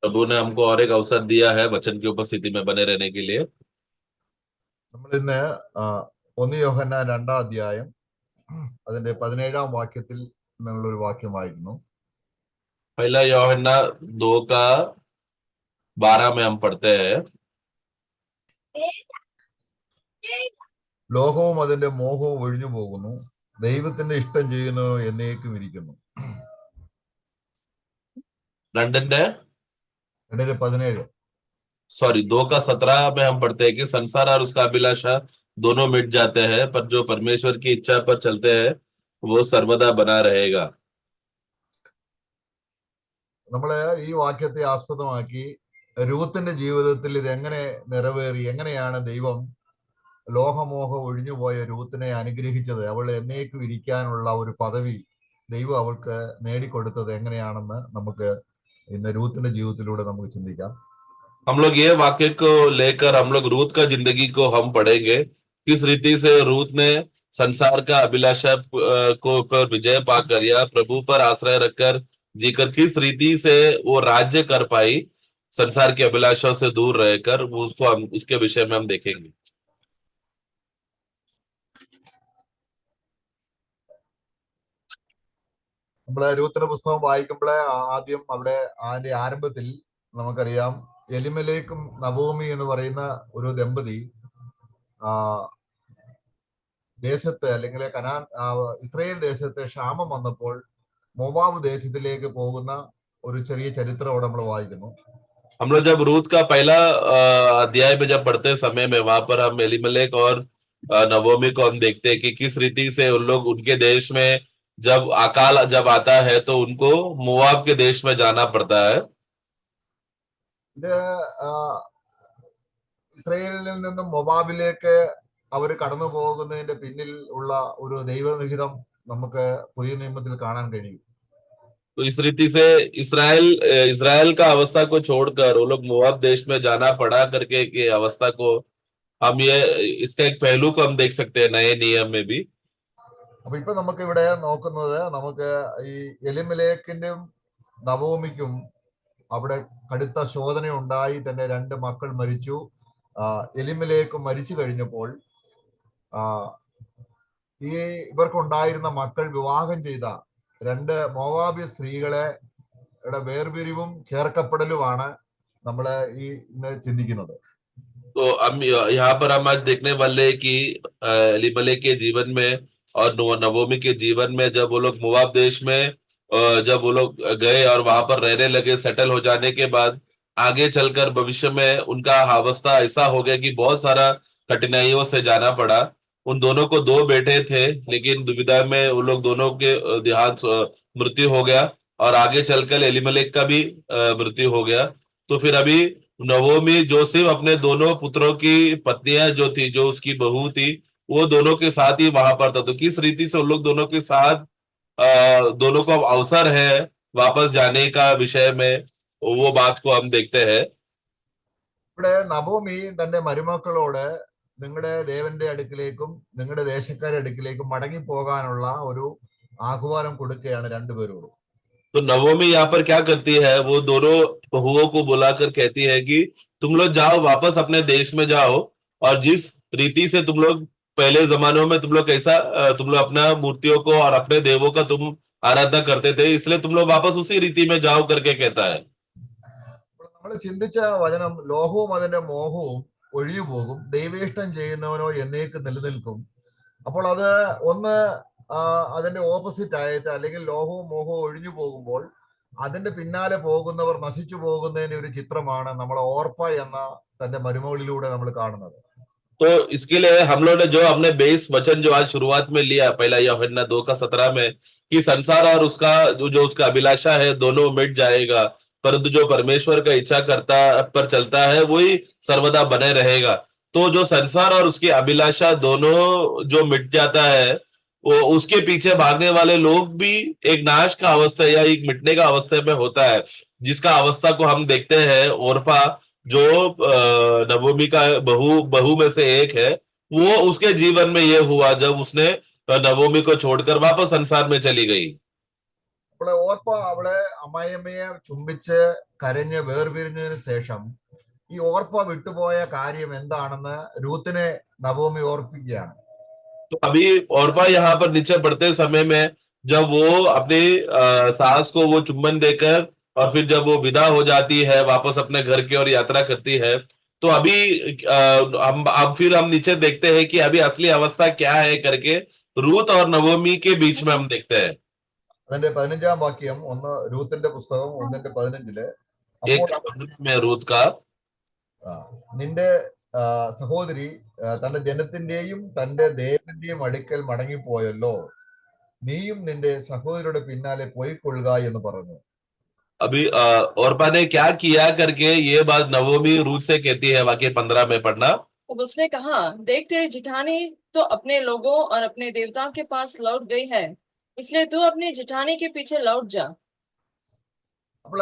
प्रभु ने हमको और एक अवसर दिया है वचन की उपस्थिति में बने रहने के लिए। നമ്മൾ ഇന്ന് 1 യോഹന്നാൻ 2 അധ്യായം അതിന്റെ 17 വാക്യത്തിൽ നിന്നുള്ളൊരു വാക്യം വായിക്കുന്നു. पहला यूहन्ना 2 का 12 में हम पढ़ते हैं, ലോകവും അതിന്റെ മോഹവും ഒഴിഞ്ഞു പോകുന്നു, ദൈവത്തിന്റെ ഇഷ്ടം ചെയ്യുന്നവനോ എന്നേക്കും ഇരിക്കുന്നു. लंदन ने 2:17. 2 का 17 में हम पढ़ते हैं कि संसार और उसका अभिलाषा दोनों मिट जाते हैं, पर जो परमेश्वर की इच्छा पर चलते हैं वो सर्वदा बना रहेगा। നമ്മള് ഈ വാക്യത്തെ ആസ്പദമാക്കി രൂത്തിന്റെ ജീവിതത്തിൽ ഇത് എങ്ങനെ നിറവേറി, എങ്ങനെയാണ് ദൈവം ലോകമോഹം ഒഴിഞ്ഞുപോയ രൂത്തിനെ അനുഗ്രഹിച്ചത്, അവൾ എന്നേക്കും ഇരിക്കാനുള്ള ഒരു പദവി ദൈവം അവൾക്ക് നേടിക്കൊടുത്തത് എങ്ങനെയാണെന്ന് നമുക്ക് ഇന്ന് രൂത്തിന്റെ ജീവിതത്തിലൂടെ നമുക്ക് ചിന്തിക്കാം. हम लोग ये वाक्य को लेकर हम लोग रूत का जिंदगी को हम पढ़ेंगे, किस रीति से रूत ने संसार का अभिलाषा को पर विजय पाकर या प्रभु पर आश्रय रखकर जीकर किस रीति से वो राज्य कर पाई, संसार की अभिलाषाओं से दूर रहकर, वो उसको हम उसके विषय में हम देखेंगे। നമ്മള് രൂത്തിന്റെ പുസ്തകം വായിക്കുമ്പോഴേ ആദ്യം അവിടെ അതിന്റെ ആരംഭത്തിൽ നമുക്കറിയാം, എലിമലേക്കും നവോമി എന്ന് പറയുന്ന ഒരു ദമ്പതി ദേശത്ത് അല്ലെങ്കിൽ ഇസ്രായേൽ ദേശത്ത് ക്ഷാമം വന്നപ്പോൾ മോവാബ് ദേശത്തിലേക്ക് പോകുന്ന ഒരു ചെറിയ ചരിത്രം അവിടെ നമ്മൾ വായിക്കുന്നു. हम लोग जब रूत का पहला अध्याय में जब पढ़ते समय में वहां पर हम एलिमलेक और नवोमी को हम देखते हैं कि किस रीति से उन लोग उनके देश में जब अकाल जब आता है तो उनको मोआब के देश में जाना पड़ता है। ഇത് ഇസ്രായേലിൽ നിന്നും മൊബാബിലേക്ക് അവർ കടന്നു പോകുന്നതിന്റെ പിന്നിൽ ഉള്ള ഒരു ദൈവനിഹിതം നമുക്ക് പുതിയ നിയമത്തിൽ കാണാൻ കഴിയും. तो इस रीति से इसराइल इसराइल का अवस्था को छोड़कर वो लोग मोआब देश में जाना पड़ा करके की अवस्था को हम ये इसका एक पहलू को हम देख सकते हैं नए नियम में भी। അപ്പൊ ഇപ്പൊ നമുക്ക് ഇവിടെ നോക്കുന്നത്, നമുക്ക് ഈ എലിമലേക്കിന്റെയും നവോമിക്കും അവിടെ കടുത്ത ശോധന ഉണ്ടായി, തന്റെ 2 മക്കൾ മരിച്ചു. എലിമലേക്ക് മരിച്ചു കഴിഞ്ഞപ്പോൾ ഈ ഇവർക്കുണ്ടായിരുന്ന മക്കൾ വിവാഹം ചെയ്ത 2 മോവാബി സ്ത്രീകളെ വേർപിരിവും ചേർക്കപ്പെടലുമാണ് നമ്മള് ഈ ഇന്ന് ചിന്തിക്കുന്നത്. तो हम यहाँ पर हम आज देखने वाले कि एलीमलेक के जीवन में और नवोमी के जीवन में जब वो लोग मोआब देश में जब वो लोग गए और वहां पर रहने लगे, सेटल हो जाने के बाद आगे चलकर भविष्य में उनका अवस्था ऐसा हो गया कि बहुत सारा कठिनाइयों से जाना पड़ा। उन दोनों को 2 बेटे थे, लेकिन दुविधा में उन लोग दोनों के देहांत मृत्यु हो गया और आगे चलकर एलीमलेक का भी मृत्यु हो गया। तो फिर अभी नवोमी जो सिर्फ अपने दोनों पुत्रों की पत्नियां जो थी, जो उसकी बहू थी, वो दोनों के साथ ही वहां पर था। तो किस रीति से उन लोग दोनों के साथ दोनों को अवसर है वापस जाने का विषय में, वो बात को हम देखते हैं। ഇവിടെ നവോമി തന്റെ മരുമക്കളോട് നിങ്ങളുടെ ദേവന്റെ അടുക്കിലേക്കും നിങ്ങളുടെ ദേശക്കാരുടെ അടുക്കിലേക്കും മടങ്ങി പോകാനുള്ള ഒരു ആഹ്വാനം കൊടുക്കുകയാണ് രണ്ടുപേരോടും. तो नवोमी यहाँ पर क्या करती है, वो दोनों बहुओं को बुलाकर कहती है कि तुम लोग जाओ, वापस अपने देश में जाओ, और जिस रीति से तुम लोग पहले जमानों में तुम लोग कैसा तुम लोग अपना मूर्तियों को और अपने देवों का तुम आराधना करते थे, इसलिए तुम लोग वापस उसी रीति में जाओ करके कहता है। നമ്മൾ ചിന്തിച്ച വചനം, ലോകവും അതിന്റെ മോഹവും ഒഴിഞ്ഞു പോകും, ദൈവേഷ്ടം ചെയ്യുന്നവനോ എന്നേക്ക് നിലനിൽക്കും. അപ്പോൾ അത് ഒന്ന് അതിന്റെ ഓപ്പോസിറ്റ് ആയിട്ട്, അല്ലെങ്കിൽ ലോകവും മോഹവും ഒഴിഞ്ഞു പോകുമ്പോൾ അതിന്റെ പിന്നാലെ പോകുന്നവർ നശിച്ചു പോകുന്നതിന്റെ ഒരു ചിത്രമാണ് നമ്മൾ ഓർപ്പ എന്ന തന്റെ മരുമകളിലൂടെ നമ്മൾ കാണുന്നത്. तो इसके लिए हम लोग ने जो अपने बेस वचन जो आज शुरुआत में लिया, पहला यूहन्ना 2 का 17 में, कि संसार और उसका जो उसका अभिलाषा है दोनों मिट जाएगा, परंतु जो परमेश्वर का इच्छा करता पर चलता है वही सर्वदा बने रहेगा। तो जो संसार और उसकी अभिलाषा दोनों जो मिट जाता है, वो उसके पीछे भागने वाले लोग भी एक नाश का अवस्था या एक मिटने का अवस्था में होता है, जिसका अवस्था को हम देखते हैं। ओरफा जो नवोमी का बहू में से एक है, वो उसके जीवन में ये हुआ जब उसने नवोमी को छोड़कर वापस संसार में चली गई। അപ്പോൾ ഓർപ്പ അവളെ അമ്മായിയമ്മയെ ചുംബിച്ച് കരഞ്ഞ് വേർപിരിഞ്ഞതിന് ശേഷം ഈ ഓർപ്പ വിട്ടുപോയ കാര്യം എന്താണെന്ന് രൂത്തിനെ നവോമി ഓർപ്പിക്കുകയാണ്. तो अभी औरपा यहाँ पर नीचे बढ़ते समय में जब वो अपनी सास को वो चुम्बन देकर और फिर जब वो विदा हो जाती है वापस अपने घर की ओर यात्रा करती है, तो अभी हम अब फिर हम नीचे देखते हैं कि अभी असली अवस्था क्या है करके रूत और नवोमी के बीच में हम देखते हैं. അതിന്റെ 15-ാം വാക്യം, രൂത്തിന്റെ പുസ്തകം 1:15 एक അപ്പോൾ में रूत का നിന്റെ സഹോദരി തന്റെ ജനത്തിന്റെയും തന്റെ ദേവന്റെയും അടുക്കൽ മടങ്ങിപ്പോയല്ലോ, നീയും നിന്റെ സഹോദരിയുടെ പിന്നാലെ പോയിക്കൊള്ളുക എന്ന് പറഞ്ഞു. अभी औरपा ने क्या किया करके ये बात नवोमी रूत से कहती है. वाक्य 15 में पढ़ना. तब उसने कहा, देख तेरी जिठानी तो अपने लोगों और अपने देवताओं के पास लौट गई है, इसलिए तू अपनी जिठानी के पीछे लौट जा. അപ്പോൾ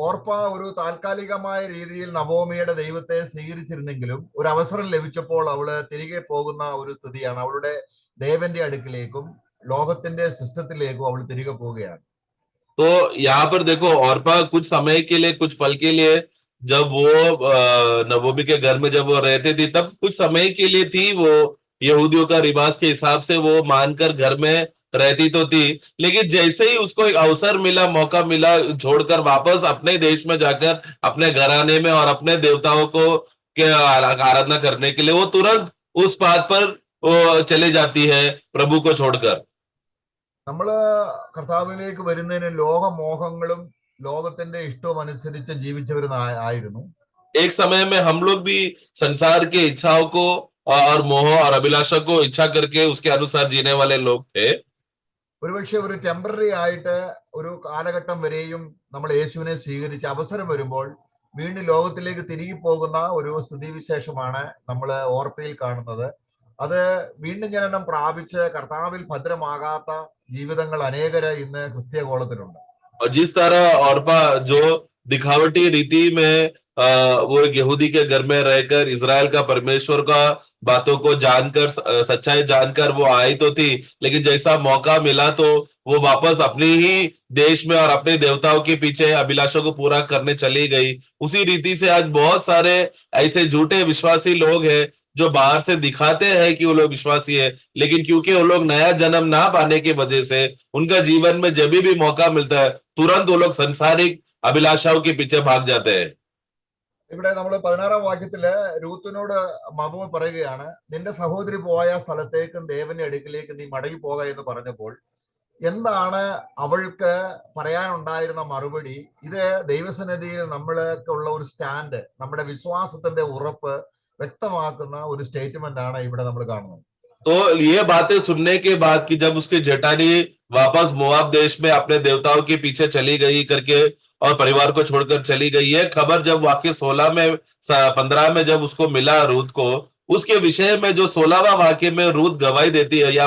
ഓർപ്പ ഒരു താൽക്കാലികമായ രീതിയിൽ നവോമിയുടെ ദൈവത്തെ സ്വീകരിച്ചിരുന്നെങ്കിലും ഒരു അവസരം ലഭിച്ചപ്പോൾ അവള് തിരികെ പോകുന്ന ഒരു സ്ഥിതിയാണ്. അവളുടെ ദേവന്റെ അടുക്കിലേക്കും ലോകത്തിന്റെ സിസ്റ്റത്തിലേക്കും അവൾ തിരികെ പോവുകയാണ്. तो यहाँ पर देखो औरपा कुछ समय के लिए, कुछ पल के लिए जब वो नवोमी के घर में जब वो रहते थी, तब कुछ समय के लिए थी वो यहूदियों का रिवाज के हिसाब से वो मानकर घर में रहती तो थी, लेकिन जैसे ही उसको एक अवसर मिला, मौका मिला, छोड़कर वापस अपने देश में जाकर अपने घराने में और अपने देवताओं को के आराधना करने के लिए वो तुरंत उस बात पर वो चले जाती है, प्रभु को छोड़कर. നമ്മള് കർത്താവിലേക്ക് വരുന്നതിന് ലോകമോഹങ്ങളും ലോകത്തിന്റെ ഇഷ്ടവും അനുസരിച്ച് ജീവിച്ചവരായിരുന്നു. एक समय में हम लोग भी संसार के इच्छाओं को और मोह और अभिलाषा को इच्छा करके उसके अनुसार जीने वाले लोग थे. ഒരുപക്ഷെ ഒരു ടെമ്പററി ആയിട്ട് ഒരു കാലഘട്ടം വരെയും നമ്മൾ യേശുവിനെ സ്വീകരിച്ച് അവസരം വരുമ്പോൾ വീണ്ടും ലോകത്തിലേക്ക് തിരികെ പോകുന്ന ഒരു സ്ഥിതിവിശേഷമാണ് നമ്മൾ ഓർപ്പയിൽ കാണുന്നത്. അത് വീണ്ടും ജനനം പ്രാപിച്ച് കർത്താവിൽ ഭദ്രമാകാത്ത ജീവിതങ്ങൾ അനേകര് ഇന്ന് ക്രിസ്തീയ കോളത്തിലുണ്ട്. और जिस तरह औरपा जो दिखावटी रीति में वो एक यहूदी के घर में रहकर इजराइल का परमेश्वर का बातों को जानकर, सच्चाई जानकर वो आई तो थी, लेकिन जैसा मौका मिला तो वो वापस अपने ही देश में और अपने देवताओं के पीछे अभिलाषों को पूरा करने चली गई. उसी रीति से आज बहुत सारे ऐसे झूठे विश्वासी लोग हैं जो बाहर से दिखाते हैं कि वो लोग विश्वासी है, लेकिन क्योंकि वो लोग नया जन्म ना पाने की वजह से उनका जीवन में जब भी मौका मिलता है तुरंत वो लोग संसारिक अभिलाषाओं के पीछे भाग जाते हैं. ഇവിടെ നമ്മൾ 16-ാം വാക്യത്തില് രൂത്തിനോട് നവോമി പറയുകയാണ്, നിന്റെ സഹോദരി പോയ സ്ഥലത്തേക്കും ദേവന്റെ അടുക്കിലേക്ക് നീ മടങ്ങി പോക എന്ന് പറഞ്ഞപ്പോൾ എന്താണ് അവൾക്ക് പറയാനുണ്ടായിരുന്ന മറുപടി? ഇത് ദൈവസന്നിധിയിൽ നമ്മൾക്കുള്ള ഒരു സ്റ്റാൻഡ്, നമ്മുടെ വിശ്വാസത്തിന്റെ ഉറപ്പ് വ്യക്തമാക്കുന്ന ഒരു സ്റ്റേറ്റ്മെന്റ് ആണ് ഇവിടെ നമ്മൾ കാണുന്നത്. तो ये बातें सुनने के बाद कि जब उसकी जेठानी वापस मोआब देश में अपने देवताओं के पीछे चली गई करके और परिवार को छोड़कर चली गई, ये खबर जब वाक्य 16 में 15 में जब उसको मिला रूत को, उसके विषय में जो 16वां वाक्य में रूत गवाही देती है या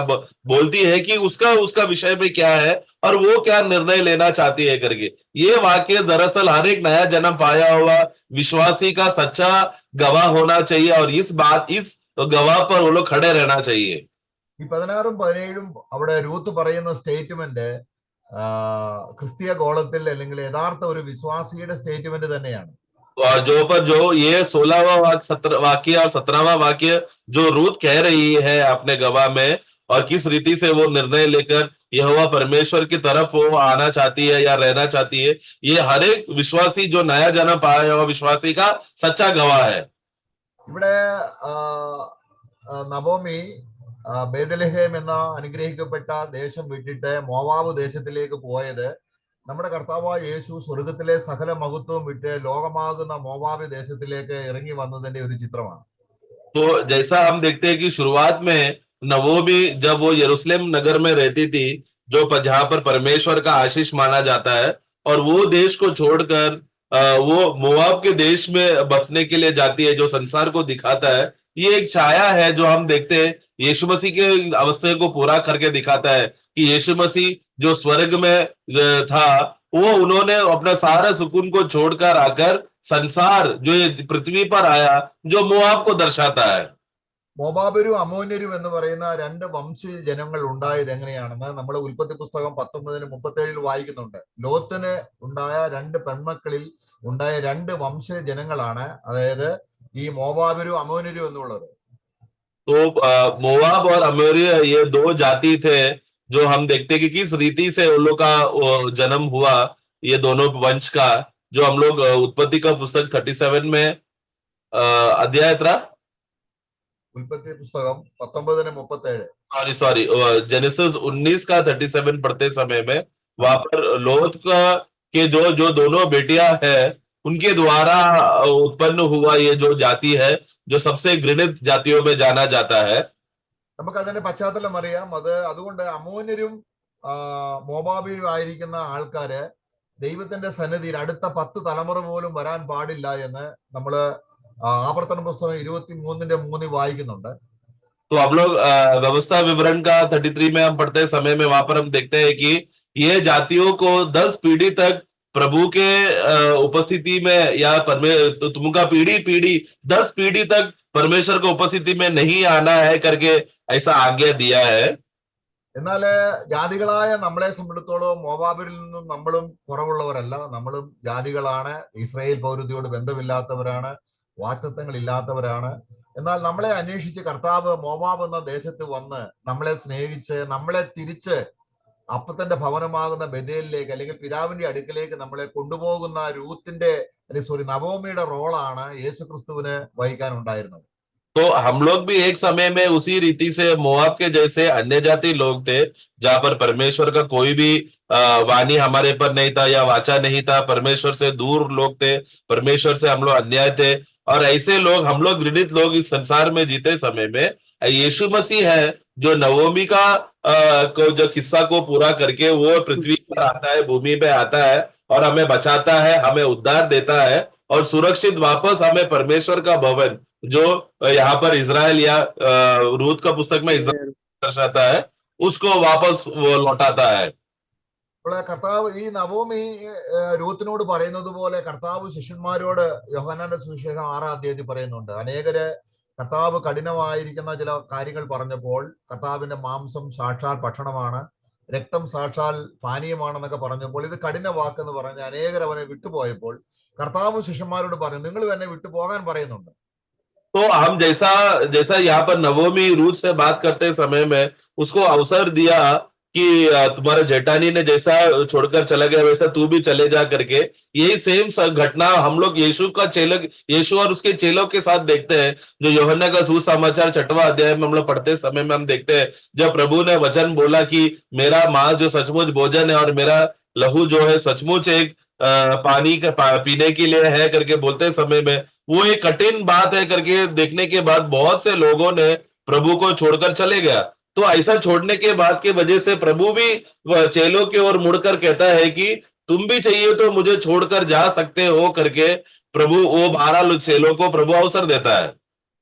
बोलती है कि उसका विषय में क्या है और वो क्या निर्णय लेना चाहती है करके, ये वाक्य दरअसल हर एक नया जन्म पाया हुआ विश्वासी का सच्चा गवाह होना चाहिए और इस गवाह पर वो लोग खड़े रहना चाहिए. ഈ 16-ഉം 17-ഉം അവിടെ രൂത്ത് പറയുന്ന സ്റ്റേറ്റ്മെന്റ് ക്രിസ്തീയ ഗോളത്തിൽ അല്ലെങ്കിൽ യഥാർത്ഥ ഒരു വിശ്വാസിയുടെ സ്റ്റേറ്റ്മെന്റ് തന്നെയാണ്. जो ये 16वां वाक्य और 17वां वाक्य जो रूत कह रही है अपने गवाह में और किस रीति से वो निर्णय लेकर यहोवा परमेश्वर की तरफ वो आना चाहती है या रहना चाहती है, ये हर एक विश्वासी जो नया जन्म पाया हुआ विश्वासी का सच्चा गवाह है. ഇവിടെ നവോമി ബേദലഹേം എന്ന അനുഗ്രഹിക്കപ്പെട്ട ദേശം വിട്ടിട്ട് മോവാബ് ദേശത്തിലേക്ക് പോയത് നമ്മുടെ കർത്താവായ യേശു സ്വർഗത്തിലെ സകല മഹത്വവും വിട്ട് ലോകമാകുന്ന മോവാബ് ദേശത്തിലേക്ക് ഇറങ്ങി വന്നതിന്റെ ഒരു ചിത്രമാണ്. तो जैसा हम देखते हैं कि शुरुआत में नवोमी जब वो यरूशलेम नगर में रहती थी, जो जहां पर परमेश्वर का आशीष माना जाता है, और वो देश को छोड़कर वो मोआब के देश में बसने के लिए जाती है, जो संसार को दिखाता है. ये एक छाया है जो हम देखते हैं यीशु मसीह के अवस्था को पूरा करके दिखाता है कि यीशु मसीह जो स्वर्ग में था, वो उन्होंने अपना सारा सुकून को छोड़कर आकर संसार जो ये पृथ्वी पर आया, जो मोआब को दर्शाता है. മോബാബരും അമോന്യരും എന്ന് പറയുന്ന രണ്ട് വംശീയ ജനങ്ങൾ ഉണ്ടായത് എങ്ങനെയാണെന്ന് നമ്മൾ ഉൽപ്പത്തി പുസ്തകം 19:37 വായിക്കുന്നുണ്ട്. ലോത്തിന് ഉണ്ടായ രണ്ട് പെൺമക്കളിൽ ഉണ്ടായ രണ്ട് വംശീയ ജനങ്ങളാണ്, അതായത് ഈ മോബാബരും അമോന്യരും എന്നുള്ളത്. तो मोवाब और अमोरी ये दो जाति थे जो हम देखते कि किस रीति से उन लोग का जन्म हुआ, ये दोनों वंश का, जो हम लोग उत्पत्ति का पुस्तक 37 में अध्याय ഉൽപ്പത്തി പുസ്തകം 19:37. सॉरी जेनेसिस 19 का 37 पढ़ते समय में वहां पर लोत का के जो जो दोनों बेटियां हैं उनके द्वारा उत्पन्न हुआ ये जो जाति है, जो सबसे घृणित जातियों में जाना जाता है. നമുക്ക് അതിന്റെ പശ്ചാത്തലം അറിയാം. അതുകൊണ്ട് അമോന്യരും മോബാബിലും ആയിരിക്കുന്ന ആൾക്കാര് ദൈവത്തിന്റെ സന്നിധിയിൽ അടുത്ത 10 തലമുറ പോലും വരാൻ പാടില്ല എന്ന് നമ്മള് ആവർത്തന പുസ്തകം 23:3 വായിക്കുന്നുണ്ട്. तो हम लोग व्यवस्था विवरण का 33 में हम पढ़ते समय में वहां पर हम देखते हैं कि ये जातियों को 10 पीढ़ी तक प्रभु के उपस्थिति में या तो तुमका पीढ़ी पीढ़ी 10 पीढ़ी तक परमेश्वर की उपस्थिति में नहीं आना है करके ऐसा आज्ञा दिया है. എന്നാല് ജാതികളായ നമ്മളെ സംബന്ധിച്ചിടത്തോളം മോവാബിൽ നിന്നും നമ്മളും കുറവുള്ളവരല്ല. നമ്മളും ജാതികളാണ്, ഇസ്രായേൽ പൗരതയോട് ബന്ധമില്ലാത്തവരാണ്, വാഗ്ദത്തങ്ങൾ ഇല്ലാത്തവരാണ്. എന്നാൽ നമ്മളെ അന്വേഷിച്ച് കർത്താവ് മോവാബ് എന്ന ദേശത്ത് വന്ന് നമ്മളെ സ്നേഹിച്ച് നമ്മളെ തിരിച്ച് അപ്പത്തിന്റെ ഭവനമാകുന്ന ബഥേലിലേക്ക് അല്ലെങ്കിൽ പിതാവിന്റെ അടുക്കലേക്ക് നമ്മളെ കൊണ്ടുപോകുന്ന നവോമിയുടെ റോളാണ് യേശു ക്രിസ്തുവിന് വഹിക്കാനുണ്ടായിരുന്നത്. तो हम लोग भी एक समय में उसी रीति से मोआब के जैसे अन्य जाति लोग थे, जहां पर परमेश्वर का कोई भी वाणी हमारे पर नहीं था या वाचा नहीं था, परमेश्वर से दूर लोग थे, परमेश्वर से हम लोग अन्याय थे. और ऐसे लोग, हम लोग घृणित लोग इस संसार में जीते समय में यीशु मसीह है जो नवोमी का जो किस्सा को पूरा करके वो पृथ्वी पर आता है, भूमि पे आता है और हमें बचाता है, हमें उद्धार देता है और सुरक्षित वापस हमें परमेश्वर का भवन, जो यहाँ पर इजराइल या रूत का पुस्तक में इजराइल दर्शाता है, उसको वापस वो लौटाता है. കർത്താവ് ഈ നവോമി രൂത്തിനോട് പറയുന്നത് പോലെ കർത്താവ് ശിഷ്യന്മാരോട് യോഹന്നാന്റെ സുവിശേഷം 6-ാം അധ്യായത്തിൽ പറയുന്നുണ്ട്. അനേകര് കർത്താവ് കഠിനമായിരിക്കുന്ന ചില കാര്യങ്ങൾ പറഞ്ഞപ്പോൾ കർത്താവിന്റെ മാംസം സാക്ഷാൽ ഭക്ഷണമാണ്, രക്തം സാക്ഷാൽ പാനീയമാണെന്നൊക്കെ പറഞ്ഞപ്പോൾ ഇത് കഠിന വാക്കെന്ന് പറഞ്ഞ് അനേകർ അവനെ വിട്ടുപോയപ്പോൾ കർത്താവ് ശിഷ്യന്മാരോട് പറഞ്ഞു, നിങ്ങൾ തന്നെ വിട്ടുപോകാൻ പറയുന്നുണ്ട്. तो हम जैसा जैसा यहाँ पर नवोमी रूत से बात करते समय में उसको अवसर दिया कि तुम्हारे जेठानी ने जैसा छोड़कर चला गया वैसा तू भी चले जा करके, यही सेम घटना हम लोग यीशु और उसके चेलों के साथ देखते हैं. जो यूहन्ना का सुसमाचार 6वां अध्याय में हम लोग पढ़ते समय में हम देखते हैं, जब प्रभु ने वचन बोला कि मेरा मांस जो सचमुच भोजन है और मेरा लहू जो है सचमुच एक पानी का पीने के लिए है करके बोलते समय में वो एक कठिन बात है करके देखने के बाद बहुत से लोगों ने प्रभु को छोड़कर चले गया. तो ऐसा छोड़ने के बाद के वजह से प्रभु भी चेलों की ओर मुड़कर कहता है कि तुम भी चाहिए तो मुझे छोड़कर जा सकते हो करके प्रभु वो 12 चेलों को प्रभु अवसर देता है.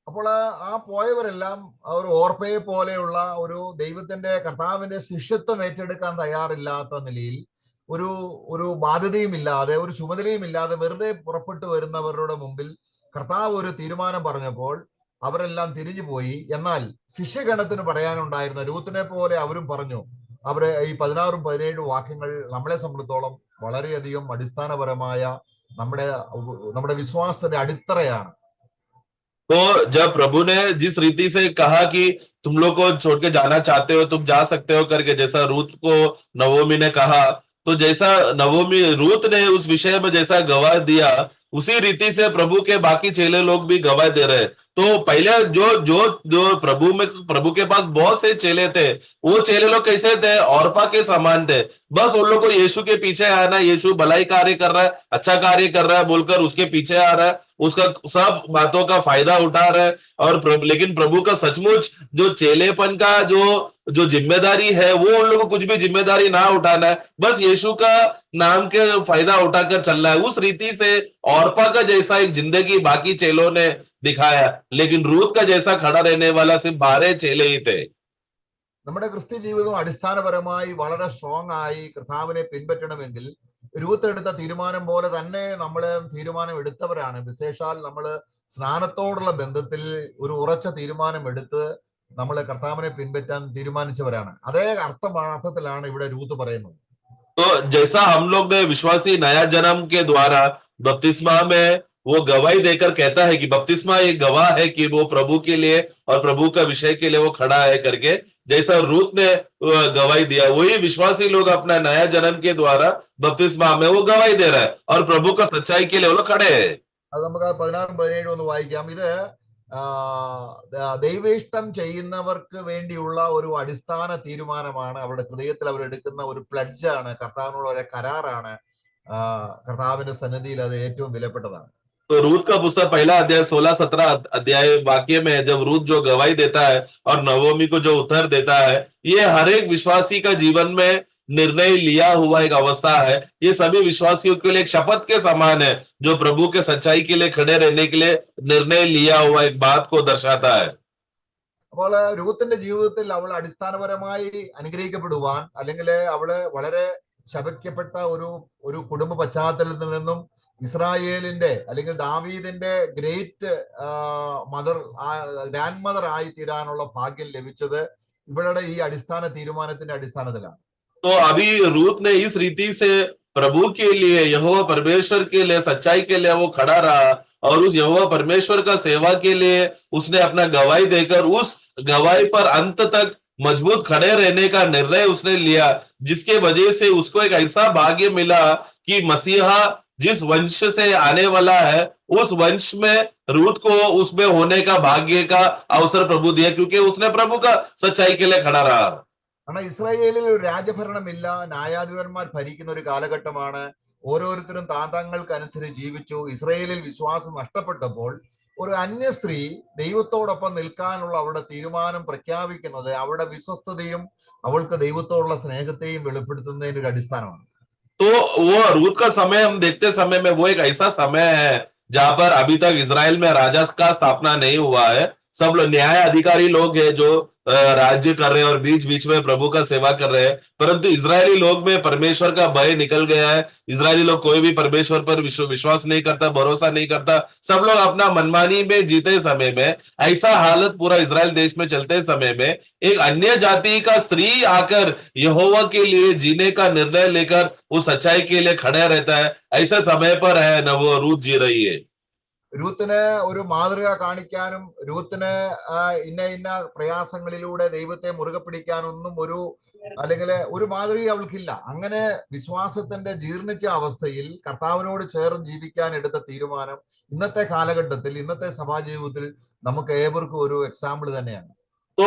അപ്പോൾ ആ പോയവരെല്ലാം ഒരു ഓർപ്പയെ പോലെയുള്ള ഒരു ദൈവത്തിന്റെ കർത്താവിന്റെ ശിഷ്യത്വം ഏറ്റെടുക്കാൻ തയ്യാറില്ലാത്ത നിലയിൽ ഒരു ബാധ്യതയും ഇല്ലാതെ ഒരു ചുമതലയും ഇല്ലാതെ വെറുതെ പുറപ്പെട്ടു വരുന്നവരുടെ മുമ്പിൽ കർത്താവ് ഒരു തീരുമാനം പറഞ്ഞപ്പോൾ അവരെല്ലാം തിരിഞ്ഞു പോയി. എന്നാൽ ശിഷ്യഗണത്തിന് പറയാനുണ്ടായിരുന്ന രൂത്തിനെ പോലെ അവരും പറഞ്ഞു. അവര് ഈ 16-17 വാക്യങ്ങൾ നമ്മളെ സംബന്ധിച്ചോളം വളരെയധികം അടിസ്ഥാനപരമായ നമ്മുടെ വിശ്വാസത്തിന്റെ അടിത്തറയാണ്. तो जब प्रभु ने जिस रीति से कहा कि तुम लोग को छोड़ के जाना चाहते हो तुम जा सकते हो करके, जैसा रूत को नवोमी ने कहा, तो जैसा नवोमी रूत ने उस विषय में जैसा गवाह दिया उसी रीति से प्रभु के बाकी चेले लोग भी गवाह दे रहे. तो पहले जो प्रभु के पास बहुत से चेले थे, वो चेले लोग कैसे थे? औरपा के समान थे. बस उन लोग को यीशु के पीछे आना, यीशु भलाई कार्य कर रहा है, अच्छा कार्य कर रहा है बोलकर उसके पीछे आ रहा है, उसका सब बातों का फायदा उठा रहा है. और लेकिन प्रभु का सचमुच जो चेलेपन का जो जिम्मेदारी है वो उन लोगों को कुछ भी जिम्मेदारी ना उठाना है, बस यीशु का नाम के फायदा उठाकर चलना है. उस रीति से औरपा का जैसा एक जिंदगी बाकी चेलों ने दिखाया, लेकिन रूत का जैसा खड़ा रहने वाला सिर्फ 12 चेले ही थे. നമ്മുടെ ക്രിസ്ത്യ ജീവിതം അടിസ്ഥാനപരമായി വളരെ സ്ട്രോങ് ആയി കർത്താവിനെ പിൻപറ്റണമെങ്കിൽ രൂത്ത് എടുത്ത തീരുമാനം പോലെ തന്നെ നമ്മൾ തീരുമാനം എടുത്തവരാണ്. വിശേഷാൽ നമ്മൾ സ്നാനത്തോടുള്ള ബന്ധത്തിൽ ഒരു ഉറച്ച തീരുമാനം എടുത്ത് നമ്മൾ കർത്താവിനെ പിൻപറ്റാൻ തീരുമാനിച്ചവരാണ്. അതേ അർത്ഥത്തിലാണ് ഇവിടെ രൂത്ത് പറയുന്നത്. तो जैसा हम लोग ने विश्वासी नया जन्म के द्वारा बपतिस्मा में वो गवाही देकर कहता है कि बपतिस्मा एक गवाह है कि वो प्रभु के लिए और प्रभु का विषय के लिए वो खड़ा है करके, जैसा रूत ने गवाही दिया, वही विश्वासी लोग अपना नया जन्म के द्वारा बपतिस्मा में वो गवाही दे रहा है और प्रभु का सच्चाई के लिए वो लोग खड़े हैं. അത് നമുക്ക് 16-17 ഒന്ന് വായിക്കാം. ഇത് ദൈവേഷ്ടം ചെയ്യുന്നവർക്ക് വേണ്ടിയുള്ള ഒരു അടിസ്ഥാന തീരുമാനമാണ്. അവരുടെ ഹൃദയത്തിൽ അവർ എടുക്കുന്ന ഒരു പ്ലഡ്ജാണ്, കർത്താവിനോട് ഒരു കരാറാണ്. കർത്താവിന്റെ സന്നിധിയിൽ അത് ഏറ്റവും വിലപ്പെട്ടതാണ്. तो रूत का पुस्तक पहला अध्याय 16-17 अध्याय वाक्य में जब रूत जो गवाही देता है और नवोमी को जो उत्तर देता है, ये हर एक विश्वासी का जीवन में निर्णय लिया हुआ एक अवस्था है. ये सभी विश्वासियों के लिए एक शपथ के समान है जो प्रभु के सच्चाई के लिए खड़े रहने के लिए निर्णय लिया हुआ एक बात को दर्शाता है. അപ്പോൾ രൂത്തിന്റെ ജീവിതത്തിൽ അവൾ അടിസ്ഥാനപരമായി അനുഗ്രഹിക്കപ്പെടുവാൻ, അല്ലെങ്കിൽ അവള് വളരെ ശപിക്കപ്പെട്ട ഒരു കുടുംബ പശ്ചാത്തലത്തിൽ നിന്നും ഇസ്രായേലിന്റെ അല്ലെങ്കിൽ ദാവീദിന്റെ ഗ്രേറ്റ് ഗ്രാൻഡ് മദർ ആയി തീരാനുള്ള ഭാഗ്യം ലഭിച്ചത് ഇവളുടെ ഈ അടിസ്ഥാന തീരുമാനത്തിന്റെ അടിസ്ഥാനത്തിലാണ്. तो अभी रूत ने इस रीति से प्रभु के लिए, यहोवा परमेश्वर के लिए, सच्चाई के लिए वो खड़ा रहा और उस यहोवा परमेश्वर का सेवा के लिए उसने अपना गवाही देकर उस गवाही पर अंत तक मजबूत खड़े रहने का निर्णय उसने लिया, जिसके वजह से उसको एक ऐसा भाग्य मिला कि मसीहा जिस वंश से आने वाला है उस वंश में रूत को उसमें होने का भाग्य का अवसर प्रभु दिया, क्योंकि उसने प्रभु का सच्चाई के लिए खड़ा रहा. കാരണം ഇസ്രായേലിൽ ഒരു രാജഭരണമില്ല, ന്യായാധിപന്മാർ ഭരിക്കുന്ന ഒരു കാലഘട്ടമാണ്. ഓരോരുത്തരും താന്തങ്ങൾക്കനുസരിച്ച് ജീവിച്ചു. ഇസ്രായേലിൽ വിശ്വാസം നഷ്ടപ്പെട്ടപ്പോൾ ഒരു അന്യ സ്ത്രീ ദൈവത്തോടൊപ്പം നിൽക്കാനുള്ള അവളുടെ തീരുമാനം പ്രഖ്യാപിക്കുന്നത് അവളുടെ വിശ്വസ്തതയും അവൾക്ക് ദൈവത്തോടുള്ള സ്നേഹത്തെയും വെളിപ്പെടുത്തുന്നതിന് ഒരു അടിസ്ഥാനമാണ്. तो वो रूत का समय हम देखते समय में वो एक ऐसा समय है जहां पर अभी तक इजराइल में राजा का स्थापना नहीं हुआ है. सब लोग न्याय अधिकारी लोग हैं जो राज्य कर रहे हैं और बीच बीच में प्रभु का सेवा कर रहे हैं, परंतु इजरायली लोग में परमेश्वर का भय निकल गया है. इजरायली लोग कोई भी परमेश्वर पर विश्वास नहीं करता, भरोसा नहीं करता. सब लोग अपना मनमानी में जीते समय में, ऐसा हालत पूरा इजराइल देश में चलते समय में एक अन्य जाति का स्त्री आकर यहोवा के लिए जीने का निर्णय लेकर वो सच्चाई के लिए खड़े रहता है. ऐसा समय पर है न वो रूत जी रही है. രൂത്തിന് ഒരു മാതൃക കാണിക്കാനും രൂത്തിന് ഇന്ന പ്രയാസങ്ങളിലൂടെ ദൈവത്തെ മുറുകെ പിടിക്കാനൊന്നും അല്ലെങ്കിൽ ഒരു മാതൃക അവൾക്കില്ല. അങ്ങനെ വിശ്വാസത്തിന്റെ ജീർണിച്ച അവസ്ഥയിൽ കർത്താവിനോട് ചേർന്ന് ജീവിക്കാൻ എടുത്ത തീരുമാനം ഇന്നത്തെ കാലഘട്ടത്തിൽ, ഇന്നത്തെ സഭാജീവിതത്തിൽ നമുക്ക് ഏവർക്കും ഒരു എക്സാമ്പിൾ തന്നെയാണ്. तो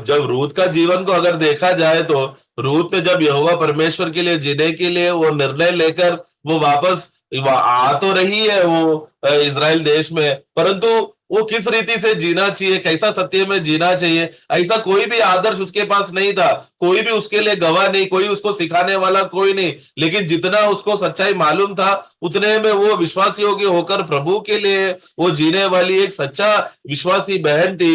जब रूत का जीवन को अगर देखा जाए तो रूत ने जब यहोवा परमेश्वर के लिए जीने के लिए वो निर्णय लेकर वो वापस आ तो रही है वो इजराइल देश में, परंतु वो किस रीति से जीना चाहिए, कैसा सत्य में जीना चाहिए, ऐसा कोई भी आदर्श उसके पास नहीं था. कोई भी उसके लिए गवाह नहीं, कोई उसको सिखाने वाला कोई नहीं. लेकिन जितना उसको सच्चाई मालूम था उतने में वो विश्वासी योग्य होकर प्रभु के लिए वो जीने वाली एक सच्चा विश्वासी बहन थी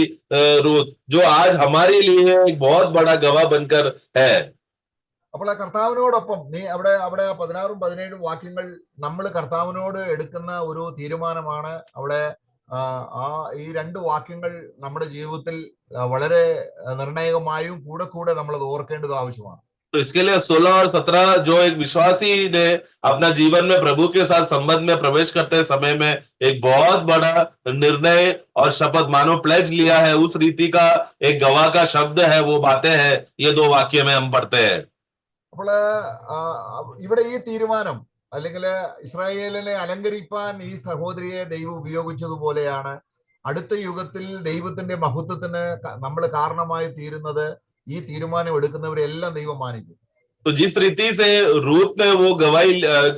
रूत, जो आज हमारे लिए एक बहुत बड़ा गवाह बनकर है. അപ്പോൾ ആ കർത്താവിനോടൊപ്പം അവിടെ 16-17 വാക്യങ്ങൾ നമ്മൾ കർത്താവിനോട് എടുക്കുന്ന ഒരു തീരുമാനമാണ്. അവിടെ ഈ രണ്ട് വാക്യങ്ങൾ നമ്മുടെ ജീവിതത്തിൽ വളരെ നിർണായകമായും കൂടെ നമ്മൾ അത് ഓർക്കേണ്ടത് ആവശ്യമാണ്. तो इसके लिए 16 और 17 जो एक विश्वासी ने अपना जीवन में प्रभु के साथ संबंध में प्रवेश करते समय में एक बहुत बड़ा निर्णय और शपथ मानो प्लेज लिया है, उस रीति का एक गवाह का शब्द है, वो बातें हैं. ये 2 वाक्य में हम पढ़ते हैं. അപ്പോൾ ഇവിടെ ഈ തീരുമാനം അല്ലെങ്കിൽ ഇസ്രായേലിനെ അലങ്കരിപ്പാൻ ഈ സഹോദരിയെ ദൈവം ഉപയോഗിച്ചതുപോലെയാണ് അടുത്ത യുഗത്തിൽ ദൈവത്തിന്റെ മഹത്വത്തിന് നമ്മൾ കാരണമായി തീരുന്നത്. ഈ തീരുമാനം എടുക്കുന്നവരെല്ലാം ദൈവം മാനിക്കും. तो जिस रीति से रूत ने वो गवाही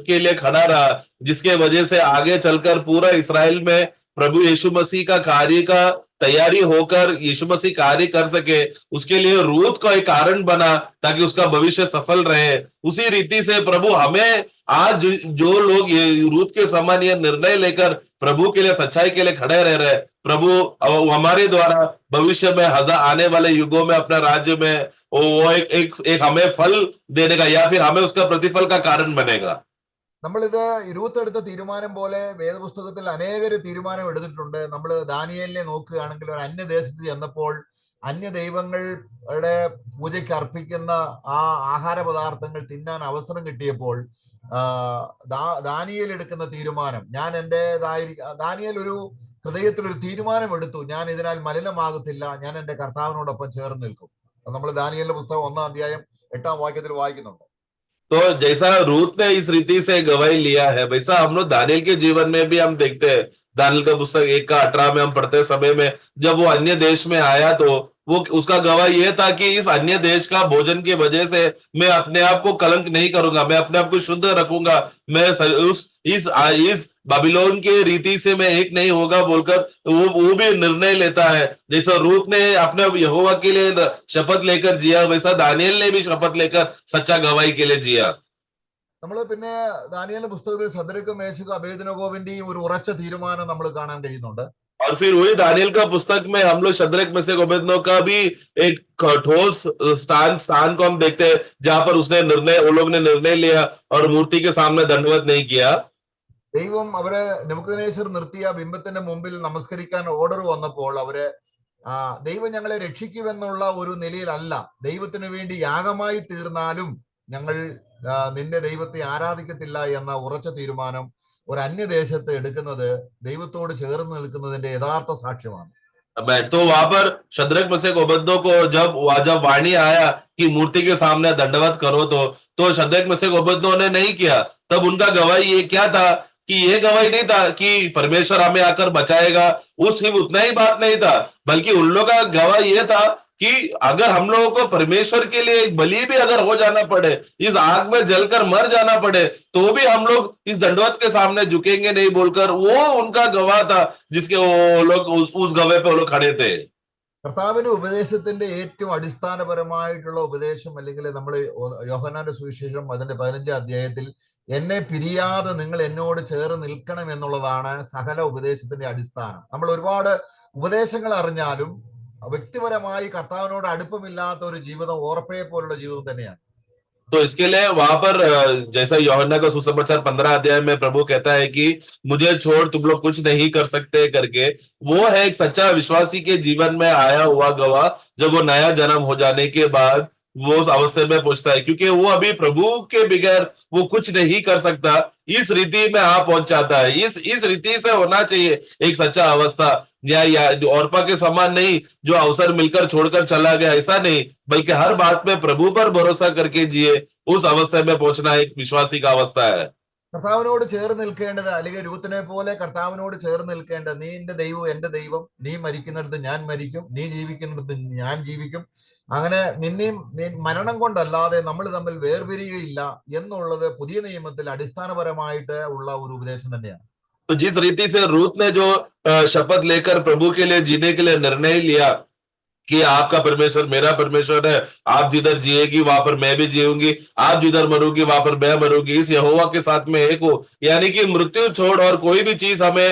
के लिए खड़ा रहा, जिसके वजह से आगे चलकर पूरा इस्राएल में प्रभु यीशु मसीह का कार्य का तैयारी होकर यीशु मसीह कार्य कर सके, उसके लिए रूत का एक कारण बना ताकि उसका भविष्य सफल रहे. उसी रीति से प्रभु हमें आज जो लोग ये रूत के समान ये निर्णय लेकर प्रभु के लिए, सच्चाई के लिए खड़े रह रहे, प्रभु हमारे द्वारा भविष्य में आने वाले युगों में अपने राज्य में वो एक हमें फल देने का या फिर हमें उसका प्रतिफल का कारण बनेगा. നമ്മളിത് രൂത്ത് എടുത്ത തീരുമാനം പോലെ വേദപുസ്തകത്തിൽ അനേകര് തീരുമാനം എടുത്തിട്ടുണ്ട്. നമ്മൾ ദാനിയേലിനെ നോക്കുകയാണെങ്കിൽ ഒരു അന്യദേശത്ത് ചെന്നപ്പോൾ അന്യ ദൈവങ്ങളുടെ പൂജയ്ക്ക് അർപ്പിക്കുന്ന ആ ആഹാര പദാർത്ഥങ്ങൾ തിന്നാൻ അവസരം കിട്ടിയപ്പോൾ ദാനിയേൽ എടുക്കുന്ന തീരുമാനം, ദാനിയേൽ ഒരു ഹൃദയത്തിൽ ഒരു തീരുമാനം എടുത്തു, ഞാൻ ഇതിനാൽ മലിനമാകത്തില്ല, ഞാൻ എൻ്റെ കർത്താവിനോടൊപ്പം ചേർന്ന് നിൽക്കും. നമ്മൾ ദാനിയേലിന്റെ പുസ്തകം 1-ാം അധ്യായം 8-ാം വാക്യത്തിൽ വായിക്കുന്നുണ്ട്. तो जैसा रूत ने इस रीति से गवाही लिया है, वैसा हम लोग दानियल के जीवन में भी हम देखते हैं। दानियल का पुस्तक 1-18 में हम पढ़ते समय में जब वो अन्य देश में आया तो वो उसका गवाही ये था कि इस अन्य देश का भोजन की वजह से मैं अपने आप को कलंक नहीं करूंगा, मैं अपने आप को शुद्ध रखूंगा, मैं इस बाबिलोन के रीति से मैं एक नहीं होगा बोलकर वो भी निर्णय लेता है। जैसा रूत ने अपने यहोवा के लिए शपथ लेकर जिया, वैसा दानियल ने भी शपथ लेकर सच्चा गवाही के लिए जिया। നമ്മൾ പിന്നെ ദാനിയേലിന്റെ പുസ്തകത്തിൽ സദ്രക്കും മേശക്കും അബേദ്നെഗോവിന്റെയും ഒരു ഉറച്ച തീരുമാനം നമ്മൾ കാണാൻ കഴിയുന്നുണ്ട്. और फिर वही दानियल का पुस्तक में हम लोग शद्रक मेशक अबेदनगो का भी एक ठोस स्थान को हम देखते हैं, जहां पर वो लोग ने निर्णय लिया और मूर्ति के सामने दंडवत नहीं किया। ദൈവം അവരെ നെബൂഖദ്നേസർ നിർത്തിയ ബിംബത്തിന്റെ മുമ്പിൽ നമസ്കരിക്കാൻ ഓർഡർ വന്നപ്പോൾ അവര് ദൈവം ഞങ്ങളെ രക്ഷിക്കുമെന്നുള്ള ഒരു നിലയിലല്ല, ദൈവത്തിന് വേണ്ടി യാഗമായി തീർന്നാലും ഞങ്ങൾ നിന്റെ ദൈവത്തെ ആരാധിക്കത്തില്ല എന്ന ഉറച്ച തീരുമാനം ഒരു അന്യദേശത്ത് എടുക്കുന്നത് ദൈവത്തോട് ചേർന്ന് നിൽക്കുന്നതിന്റെ യഥാർത്ഥ സാക്ഷ്യമാണ്. तो वहां पर शद्रक मेशक अबेदनगो को जब वाणी आया कि मूर्ति के सामने दंडवत करो, तो शद्रक मेशक अबेदनगो ने नहीं किया। तब उनका गवाही ये क्या था कि ये गवाही नहीं था कि परमेश्वर हमें आकर बचाएगा, सिर्फ उतना ही बात नहीं था, बल्कि उन लोगों का गवाही ये था कि अगर हम लोगों को परमेश्वर के लिए एक बलि भी अगर हो जाना पड़े, इस आग में जलकर मर जाना पड़े, तो भी हम लोग इस दंडवत के सामने झुकेंगे नहीं बोलकर वो उनका गवाह था, जिसके वो लोग उस गवाह पे वो लोग खड़े थे। കർത്താവിന്റെ ഉപദേശത്തിന്റെ ഏറ്റവും അടിസ്ഥാനപരമായിട്ടുള്ള ഉപദേശം, അല്ലെങ്കിൽ നമ്മൾ യോഹന്നാന്റെ സുവിശേഷം അതിന്റെ 15-ാം അധ്യായത്തിൽ എന്നെ പിരിയാതെ നിങ്ങൾ എന്നോട് ചേർന്ന് നിൽക്കണം എന്നുള്ളതാണ് സകല ഉപദേശത്തിന്റെ അടിസ്ഥാനം. നമ്മൾ ഒരുപാട് ഉപദേശങ്ങൾ അറിഞ്ഞാലും വ്യക്തിപരമായി കർത്താവിനോട് അടുപ്പമില്ലാത്ത ഒരു ജീവിതം ഓർപ്പയെ പോലുള്ള ജീവിതം തന്നെയാണ്. तो इसके लिए वहां पर जैसा यूहन्ना का सुसमाचार 15 अध्याय में प्रभु कहता है कि मुझे छोड़ तुम लोग कुछ नहीं कर सकते करके, वो है एक सच्चा विश्वासी के जीवन में आया हुआ गवाह, जब वो नया जन्म हो जाने के बाद वो उस अवस्था में पहुंचता है, क्योंकि वो अभी प्रभु के बगैर वो कुछ नहीं कर सकता, इस रीति में आप पहुंच जाता है। इस रीति से होना चाहिए एक सच्चा अवस्था, या औरपा के समान नहीं जो अवसर मिलकर छोड़कर चला गया, ऐसा नहीं, बल्कि हर बात में प्रभु पर भरोसा करके जिए, उस अवस्था में पहुंचना एक विश्वासी का अवस्था है। കർത്താവിനോട് ചേർന്ന് നിൽക്കേണ്ടത്, അല്ലെങ്കിൽ രൂത്തിനെ പോലെ കർത്താവിനോട് ചേർന്ന് നിൽക്കേണ്ടത്, നീ എന്റെ ദൈവം എന്റെ ദൈവം, നീ മരിക്കുന്നിടത്ത് ഞാൻ മരിക്കും, നീ ജീവിക്കുന്നിടത്ത് ഞാൻ ജീവിക്കും, അങ്ങനെ നിന്നെയും മരണം കൊണ്ടല്ലാതെ നമ്മൾ തമ്മിൽ വേർപിരിയുകയില്ല എന്നുള്ളത് പുതിയ നിയമത്തിൽ അടിസ്ഥാനപരമായിട്ട് ഉള്ള ഒരു ഉപദേശം തന്നെയാണ്. तो जिस रीति से रूत ने जो शपथ लेकर प्रभु के लिए जीने के लिए निर्णय लिया कि आपका परमेश्वर मेरा परमेश्वर है, आप जिधर जिएगी वहां पर मैं भी जीऊंगी, आप जिधर मरूंगी वहां पर मैं मरूंगी, इस यहोवा के साथ में एक हो, यानी कि मृत्यु छोड़ और कोई भी चीज हमें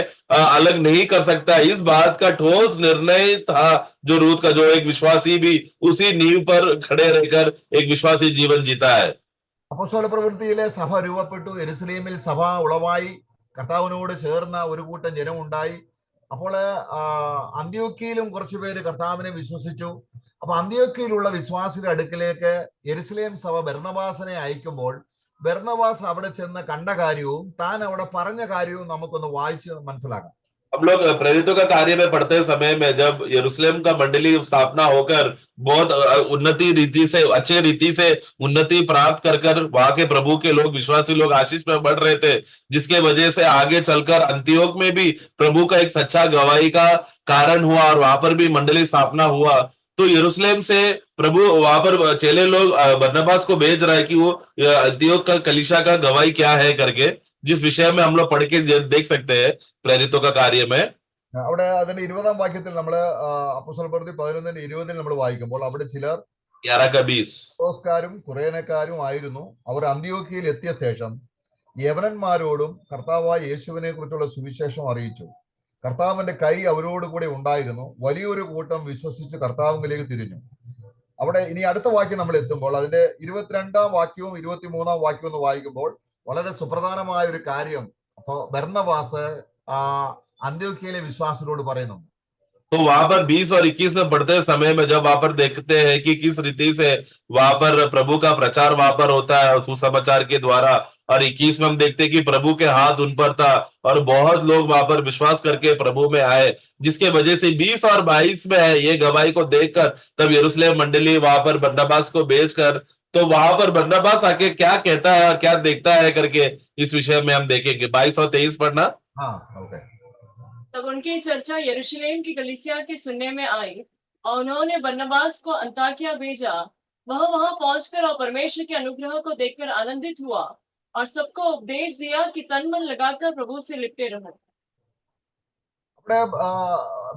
अलग नहीं कर सकता, इस बात का ठोस निर्णय था जो रूत का, जो एक विश्वासी भी उसी नींव पर खड़े रहकर एक विश्वासी जीवन जीता है। അപ്പോസ്തല പ്രവൃത്തിയിലെ സഭ രൂപപ്പെട്ടു, യെരുശലേമിൽ സഭ ഉളവായി, കർത്താവിനോട് ചേർന്ന ഒരു കൂട്ടം ജനം ഉണ്ടായി. അപ്പോൾ അന്ത്യോക്യയിലും കുറച്ചുപേര് കർത്താവിനെ വിശ്വസിച്ചു. അപ്പൊ അന്ത്യോക്യയിലുള്ള വിശ്വാസികളുടെ അടുക്കിലേക്ക് യെരുശലേം സഭ ബർന്നബാസിനെ അയക്കുമ്പോൾ ബർന്നബാസ് അവിടെ ചെന്ന് കണ്ട കാര്യവും താൻ അവിടെ പറഞ്ഞ കാര്യവും നമുക്കൊന്ന് വായിച്ച് മനസ്സിലാക്കാം. हम लोग प्रेरितों का कार्य में पढ़ते समय में जब यरूशलेम का मंडली स्थापना होकर बहुत उन्नति रीति से, अच्छे रीति से उन्नति प्राप्त कर वहां के प्रभु के लोग, विश्वासी लोग आशीष में बढ़ रहे थे, जिसके वजह से आगे चलकर अंत्योक में भी प्रभु का एक सच्चा गवाही का कारण हुआ और वहां पर भी मंडली स्थापना हुआ। तो यरूशलेम से प्रभु वहां पर चेले लोग बरनबास को भेज रहा है कि वो अंत्योक का कलीसिया का गवाही क्या है करके, जिस विषय में हम लोग पढ़ के देख सकते हैं प्रेरितों का कार्य में। അവിടെ അതിന്റെ 20-ാം വാക്യത്തിൽ നമ്മള് അപ്പോസ്തല പ്രവൃത്തി 11:20 നമ്മൾ വായിക്കുമ്പോൾ അവിടെ ചിലർ 11-20 ോസ്കാരും കുറേനക്കാരും ആയിരുന്നു. അവർ അന്ത്യോക്യയിൽ എത്തിയ ശേഷം യവനന്മാരോടും കർത്താവായ യേശുവിനെ കുറിച്ചുള്ള സുവിശേഷം അറിയിച്ചു. കർത്താവിന്റെ കൈ അവരോട് കൂടെ ഉണ്ടായിരുന്നു. വലിയൊരു കൂട്ടം വിശ്വസിച്ച് കർത്താവിലേക്ക് തിരിഞ്ഞു. അവിടെ ഇനി അടുത്ത വാക്യം നമ്മൾ എത്തുമ്പോൾ അതിന്റെ 22-ാം വാക്യവും 23-ാം വാക്യവും ഒന്ന് വായിക്കുമ്പോൾ വളരെ സുപ്രധാനമായ ഒരു കാര്യം അപ്പോ ബർന്നബാസ് അന്ത്യോക്യയിലെ വിശ്വാസികളോട് പറയുന്നുണ്ട്. तो वहां पर 20 और 21 में पढ़ते समय में जब वहां पर देखते हैं कि किस रीति से वहां पर प्रभु का प्रचार वहां पर होता है सुसमाचार के द्वारा, और 21 में हम देखते हैं कि प्रभु के हाथ उन पर था और बहुत लोग वहां पर विश्वास करके प्रभु में आए, जिसके वजह से 20 और 22 में है ये गवाही को देखकर तब यरूशलेम मंडली वहां पर बरनबास को भेजकर, तो वहां पर बरनबास आके क्या कहता है और क्या देखता है करके इस विषय में हम देखेंगे। 22 और 23 पढ़ना। हाँ, ओके। तब उनकी चर्चा यरूशलेम की कलीसिया के सुनने में आई और उन्होंने बरनबास को अंताकिया भेजा। वह वहां पहुंचकर और परमेश्वर के अनुग्रह को देखकर आनंदित हुआ और सबको उपदेश दिया कि तन मन लगाकर प्रभु से लिपटे रहो। അവിടെ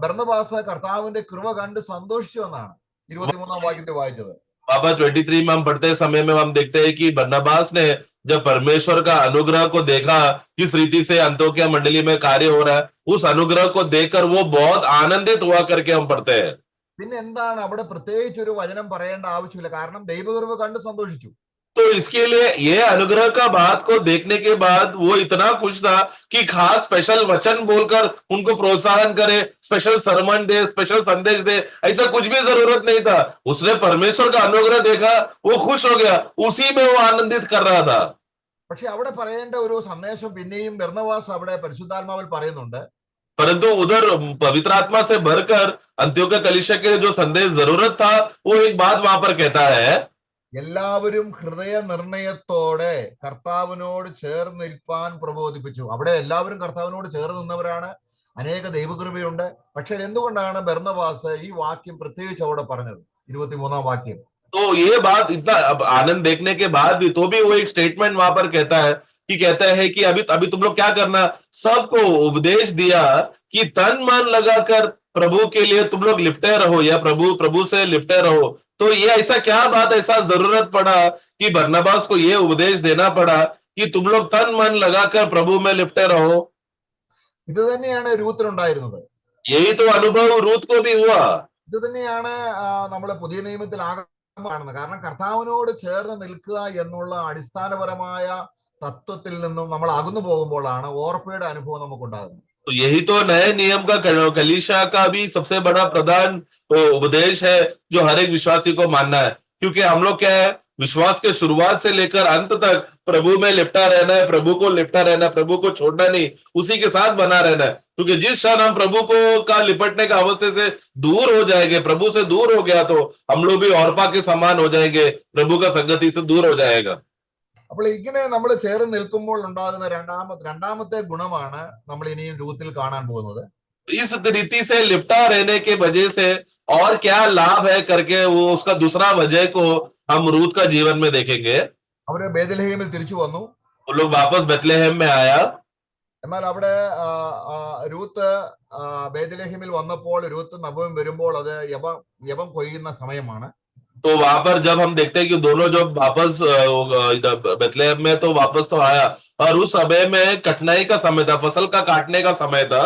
ബർന്നബാസ് കർത്താവിന്റെ കൃപ കണ്ട് സന്തോഷിച്ചു എന്നാണ് 23-ാം വാക്യത്തിൽ വായിച്ചത്. बाबा 23 में हम पढ़ते समय में हम देखते हैं कि बरनबास ने जब परमेश्वर का अनुग्रह को देखा किस रीति से अंतोक्या मंडली में कार्य हो रहा है, उस अनुग्रह को देखकर वो बहुत आनंदित हुआ करके हम पढ़ते हैं। പിന്നെ എന്താണ് അവിടെ പ്രത്യേകിച്ച് ഒരു വചനം പറയേണ്ട ആവശ്യമില്ല, കാരണം ദൈവകൃപ കണ്ട് സന്തോഷിച്ചു. तो इसके लिए ये अनुग्रह का बात को देखने के बाद वो इतना खुश था कि खास स्पेशल वचन बोलकर उनको प्रोत्साहन करे, स्पेशल सरमन दे, स्पेशल संदेश दे, ऐसा कुछ भी जरूरत नहीं था। उसने परमेश्वर का अनुग्रह देखा, वो खुश हो गया, उसी में वो आनंदित कर रहा था। പക്ഷെ അവിടെ പറയേണ്ട ഒരു സന്ദേശം പിന്നെയും ബർന്നബാസ് അവിടെ പരിശുദ്ധാത്മാവിൽ പറയുന്നുണ്ട്. परंतु उधर पवित्र आत्मा से भरकर अंत्योक्या कलीसिया के लिए जो संदेश जरूरत था वो एक बात वहां पर कहता है, എല്ലാവരും ഹൃദയ നിർണയത്തോടെ കർത്താവിനോട് ചേർന്ന് നിൽപ്പാൻ പ്രബോധിപ്പിച്ചു. അവിടെ എല്ലാവരും കർത്താവിനോട് ചേർന്ന് നിന്നവരാണ്, അനേക ദൈവകൃപയുണ്ട്. പക്ഷെ എന്തുകൊണ്ടാണ് ബർന്നബാസ് ഈ വാക്യം പ്രത്യേകിച്ച് അവിടെ പറഞ്ഞത്? 23-ാം വാക്യം. तो ये बात इतना अब आनंद देखने के बाद भी तो भी वो एक स्टेटमेंट वहां पर कहता है कि अभी तुम लोग क्या करना, सबको उपदेश दिया कि तन मन लगाकर प्रभु के लिए तुम लोग लिपटे रहो या प्रभु से लिपटे रहो। तो ये ऐसा क्या बात, ऐसा जरूरत पड़ा कि बरनबास को ये उपदेश देना पड़ा कि तुम लोग तन मन लगाकर प्रभु में लिपटे रहो। ഇത് തന്നെയാണ് രൂത്തിനുണ്ടായിരുന്നത്. यही तो अनुभव रूत को भी हुआ। ഇത് തന്നെയാണ് നമ്മൾ പുതിയ നിയമത്തിൽ കാണുന്നത്. കാരണം കർത്താവിനോട് ചേർന്ന് നിൽക്കുക എന്നുള്ള അടിസ്ഥാനപരമായ തത്വത്തിൽ നിന്നും നമ്മൾ അകന്നു പോകുമ്പോഴാണ് ഓർപ്പയുടെ അനുഭവം നമുക്കുണ്ടാകുന്നത്. तो यही तो नए नियम का कलीसिया का भी सबसे बड़ा प्रधान उपदेश है जो हर एक विश्वासी को मानना है, क्योंकि हम लोग क्या है, विश्वास के शुरुआत से लेकर अंत तक प्रभु में लिपटा रहना है, प्रभु को लिपटा रहना है, प्रभु को छोड़ना नहीं, उसी के साथ बना रहना है। क्योंकि जिस क्षण हम प्रभु को का लिपटने का अवस्थे से दूर हो जाएंगे, प्रभु से दूर हो गया तो हम लोग भी औरपा के समान हो जाएंगे, प्रभु का संगति से दूर हो जाएगा। അപ്പോൾ ഇങ്ങനെ നമ്മൾ ചേർന്ന് നിൽക്കുമ്പോൾ ഉണ്ടാകുന്ന രണ്ടാമത്തെ ഗുണമാണ് നമ്മൾ ഇനിയും രൂത്തിൽ കാണാൻ പോകുന്നത്. इस रीति से लिपटा रहने के वजह से और क्या लाभ है करके वो उसका दूसरा वजह को हम रूत का जीवन में देखेंगे। അവര് ബേത്ലഹേമിൽ തിരിച്ചു വന്നു. वो लोग वापस बेथलेहम में आया। എന്നാൽ അവിടെ രൂത്ത് ബേത്ലഹേമിൽ വന്നപ്പോൾ രൂത്ത് നബോം വരുമ്പോൾ അത് യവം കൊയ്യുന്ന സമയമാണ്. तो वहां पर जब हम देखते हैं कि दोनों जब वापस बेथलेहम में तो वापस तो आया और उस समय में कटनाई का समय था, फसल का काटने का समय था।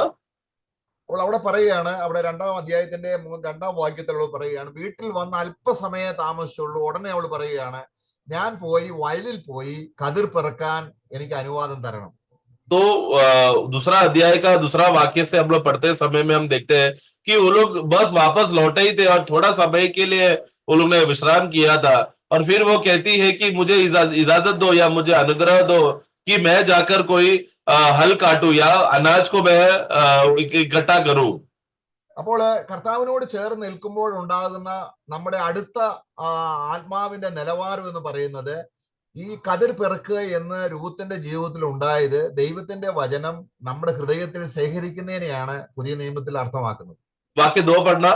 അപ്പോൾ അവിടെ പറയുകയാണ്, അവിടെ 2-ാം അധ്യായത്തിന്റെ 2-ാം വാക്യത്തിൽ അവൾ പറയുകയാണ്, വീട്ടിൽ വന്ന് അല്പസമയം താമസിച്ചുള്ളൂ, ഉടനെ അവൾ പറയുകയാണ്, ഞാൻ പോയി വയലിൽ പോയി കതിർ പെറുക്കാൻ എനിക്ക് അനുവാദം തരണം. तो दूसरा अध्याय का दूसरा वाक्य से हम लोग पढ़ते समय में हम देखते हैं कि वो लोग बस वापस लौटे ही थे और थोड़ा समय के लिए वो लोग ने विश्राम किया था, और फिर वो कहती है कि मुझे इजाजत दो या मुझे अनुग्रह दो कि मैं जाकर कोई हल काटू या अनाज को मैं इकट्ठा करूं। അപ്പോൾ കർത്താവിനോട് ചേർന്ന് നിൽക്കുമ്പോൾ ഉണ്ടാകുന്ന നമ്മുടെ അടുത്ത ആത്മാവിന്റെ നിലവാരം എന്ന് പറയുന്നത് ഈ കതിർ പെറുക്കുക എന്ന് രൂത്തിന്റെ ജീവിതത്തിൽ ഉണ്ടായത് ദൈവത്തിന്റെ വചനം നമ്മുടെ ഹൃദയത്തിൽ ശേഖരിക്കുന്നതിനെയാണ് പുതിയ നിയമത്തിൽ അർത്ഥമാക്കുന്നത്. वाक्य 2 पढ़ना।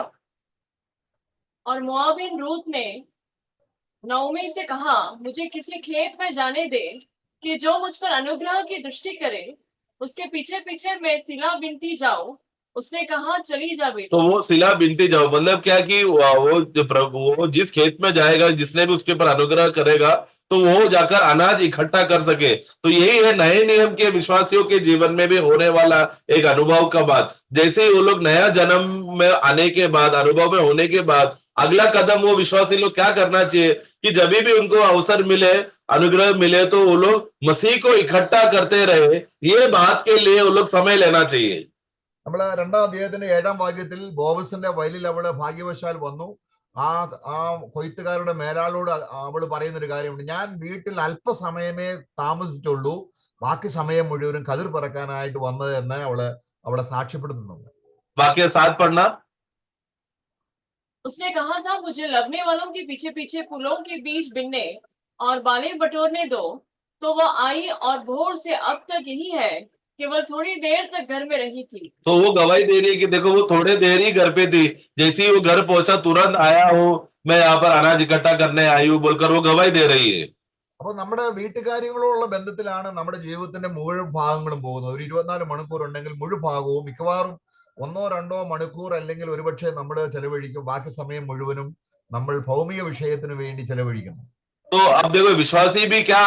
और मोआबिन रूत ने नओमी से कहा, मुझे किसी खेत में जाने दे कि जो मुझ पर अनुग्रह की दृष्टि करे, उसके पीछे पीछे मैं सिला बिनती जाऊं। उसने कहा, चली जा बेटी। तो वो सिला बिनती जाओ मतलब क्या कि वो जिस खेत में जाएगा, जिसने भी उसके ऊपर अनुग्रह करेगा तो वो जाकर अनाज इकट्ठा कर सके। तो यही है नए नियम के विश्वासियों के जीवन में भी होने वाला एक अनुभव का बात। जैसे ही वो लोग नया जन्म में आने के बाद, अनुभव में होने के बाद, अगला कदम वो विश्वासी लोग क्या करना चाहिए कि जब भी उनको अवसर मिले अनुग्रह मिले तो वो लोग मसीह को इकट्ठा करते रहे, ये बात के लिए वो लोग समय लेना चाहिए। നമ്മള് 2-ാം അധ്യായത്തിന്റെ 7-ാം വാക്യത്തിൽ ബോവസിന്റെ വയലിൽ അവള് ഭാഗ്യവശാൽ വന്നു. ആ ആ കൊയ്ത്തുകാരുടെ മേലാളോട് അവള് പറയുന്ന ഒരു കാര്യമുണ്ട്, ഞാൻ വീട്ടിൽ അല്പസമയമേ താമസിച്ചുള്ളൂ, ബാക്കി സമയം മുഴുവനും കതിർ പറക്കാനായിട്ട് വന്നത് എന്ന് അവളെ സാക്ഷ്യപ്പെടുത്തുന്നുണ്ട്. वाक्य 7 पढ़ना। उसने कहा था, मुझे लगने वालों के पीछे पीछे फूलों के बीज बिनने और बालें बटोरने दो। तो वह आई और भोर से अब तक यही है, केवल थोड़ी देर तक घर में रही थी। तो वो गवाही दे रही है कि देखो वो थोड़े देर ही घर पे थी, जैसे ही वो घर पहुंचा तुरंत आया हूं, मैं यहाँ पर अनाज इकट्ठा करने आई हूं बोलकर वो गवाही दे रही है। അപ്പൊ നമ്മുടെ വീട്ടുകാര്യങ്ങളോടുള്ള ബന്ധത്തിലാണ് നമ്മുടെ ജീവിതത്തിന്റെ മുഴുവൻ ഭാഗങ്ങളും പോകുന്നത്. ഒരു 24 മണിക്കൂർ ഉണ്ടെങ്കിൽ മുഴുഭാഗവും മിക്കവാറും 1-2 മണിക്കൂർ അല്ലെങ്കിൽ ഒരുപക്ഷെ നമ്മൾ ചെലവഴിക്കും, ബാക്കി സമയം മുഴുവനും നമ്മൾ ഭൗമിക വിഷയത്തിന് വേണ്ടി ചെലവഴിക്കണം. तो अब देखो विश्वासी भी क्या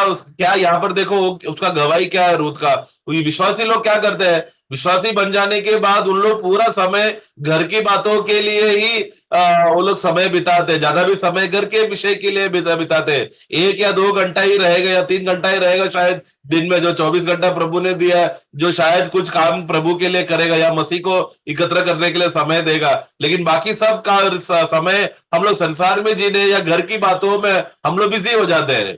यहाँ पर देखो उसका गवाही क्या है रूत का। ये विश्वासी लोग क्या करते हैं, विश्वासी बन जाने के बाद उन लोग पूरा समय घर की बातों के लिए ही वो लोग समय बिताते हैं, ज्यादा भी समय घर के विषय के लिए बिताते हैं। 1 या 2 घंटा ही रहेगा या 3 घंटा ही रहेगा शायद दिन में, जो 24 घंटा प्रभु ने दिया है, जो शायद कुछ काम प्रभु के लिए करेगा या मसीह को एकत्र करने के लिए समय देगा, लेकिन बाकी सब का समय हम लोग संसार में जीने या घर की बातों में हम लोग बिजी हो जाते हैं।